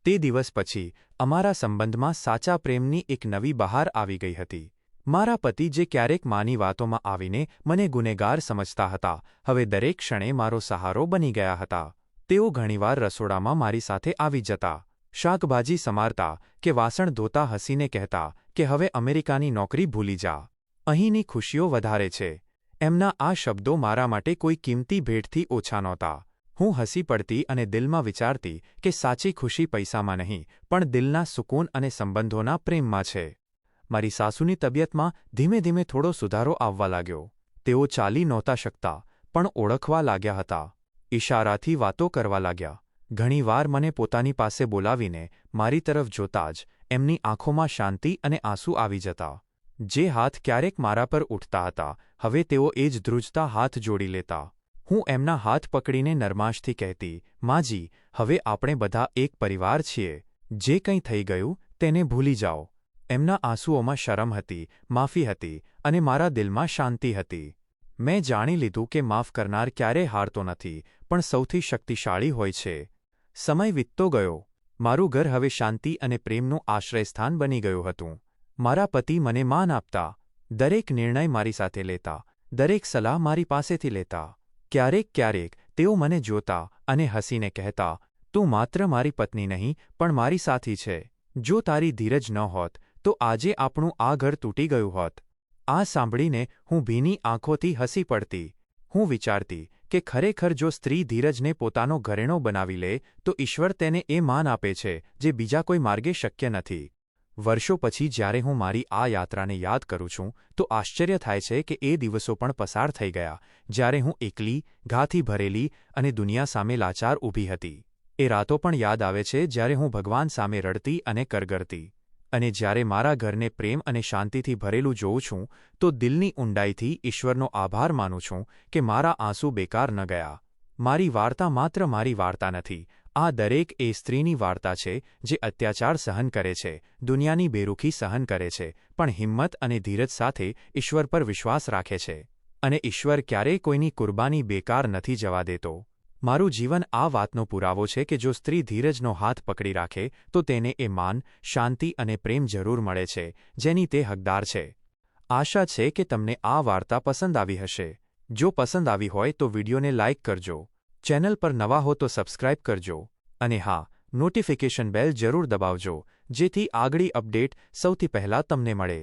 તે દિવસ પછી અમારા સંબંધમાં સાચા પ્રેમની એક નવી બહાર આવી ગઈ હતી. મારા પતિ જે ક્યારેક માની વાતોમાં આવીને મને ગુનેગાર સમજતા હતા, હવે દરેક ક્ષણે મારો સહારો બની ગયા હતા. તેઓ ઘણીવાર રસોડામાં મારી સાથે આવી જતા, શાકભાજી સમારતા કે વાસણ ધોતા હસીને કહેતા કે હવે અમેરિકાની નોકરી ભૂલી જા. અહીંની ખુશીઓ વધારે છે. એમના આ શબ્દો મારા માટે કોઈ કિંમતી ભેટથી ઓછા નહોતા. હું હસી પડતી અને દિલમાં વિચારતી કે સાચી ખુશી પૈસામાં નહીં પણ દિલના સુકૂન અને સંબંધોના પ્રેમમાં છે. મારી સાસુની તબિયતમાં ધીમે ધીમે થોડો સુધારો આવવા લાગ્યો. તેઓ ચાલી નહોતા શકતા પણ ઓળખવા લાગ્યા હતા. ઇશારાથી વાતો કરવા લાગ્યા. ઘણીવાર મને પોતાની પાસે બોલાવીને મારી તરફ જોતા જ એમની આંખોમાં શાંતિ અને આંસુ આવી જતા. જે હાથ ક્યારેક મારા પર ઉઠતા હતા, હવે તેઓ એ જ ધ્રુજતા હાથ જોડી લેતા. હું એમના હાથ પકડીને નરમાશથી કહેતી, માજી, હવે આપણે બધા એક પરિવાર છીએ. જે કંઈ થઈ ગયું તેને ભૂલી જાઓ. એમના આંસુઓમાં શરમ હતી, માફી હતી અને મારા દિલમાં શાંતિ હતી. મેં જાણી લીધું કે માફ કરનાર ક્યારેય હારતો નથી પણ સૌથી શક્તિશાળી હોય છે. સમય વીતતો ગયો. મારું ઘર હવે શાંતિ અને પ્રેમનું આશ્રયસ્થાન બની ગયું હતું. મારા પતિ મને માન આપતા, દરેક નિર્ણય મારી સાથે લેતા, દરેક સલાહ મારી પાસેથી લેતા. ક્યારેક તેઓ મને જોતા અને હસીને કહેતા, તું માત્ર મારી પત્ની નહીં પણ મારી સાથી છે. જો તારી ધીરજ ન હોત તો આજે આપણું આ ઘર તૂટી ગયું હોત. આ સાંભળીને હું ભીની આંખોથી હસી પડતી. હું વિચારતી કે ખરેખર જો સ્ત્રી ધીરજને પોતાનો ઘરેણો બનાવી લે તો ઈશ્વર તેને એ માન આપે છે જે બીજા કોઈ માર્ગે શક્ય નથી. વર્ષો પછી જ્યારે હું મારી આ યાત્રાને યાદ કરું છું તો આશ્ચર્ય થાય છે કે એ દિવસો પણ પસાર થઈ ગયા જ્યારે હું એકલી, ઘાથી ભરેલી અને દુનિયા સામે લાચાર ઊભી હતી. એ રાતો પણ યાદ આવે છે જ્યારે હું ભગવાન સામે રડતી અને કરગરતી. અને જ્યારે મારા ઘરને પ્રેમ અને શાંતિથી ભરેલું જોઉં છું તો દિલની ઊંડાઈથી ઈશ્વરનો આભાર માનું છું કે મારા આંસુ બેકાર ન ગયા. મારી વાર્તા માત્ર મારી વાર્તા નથી. આ દરેક એ સ્ત્રીની વાર્તા છે જે અત્યાચાર સહન કરે છે, દુનિયાની બેરૂખી સહન કરે છે, પણ હિંમત અને ધીરજ સાથે ઈશ્વર પર વિશ્વાસ રાખે છે. અને ઈશ્વર ક્યારેય કોઈની કુરબાની બેકાર નથી જવા દેતો. મારું જીવન આ વાતનો પુરાવો છે કે જો સ્ત્રી ધીરજનો હાથ પકડી રાખે તો તેને એ માન, શાંતિ અને પ્રેમ જરૂર મળે છે જેની તે હકદાર છે. આશા છે કે તમને આ વાર્તા પસંદ આવી હશે. જો પસંદ આવી હોય તો વિડીયોને લાઇક કરજો. ચેનલ પર નવા હો તો સબસ્ક્રાઇબ કરજો. અને હા, નોટિફિકેશન બેલ જરૂર દબાવજો જેથી આગળી અપડેટ સૌથી પહેલા તમને મળે.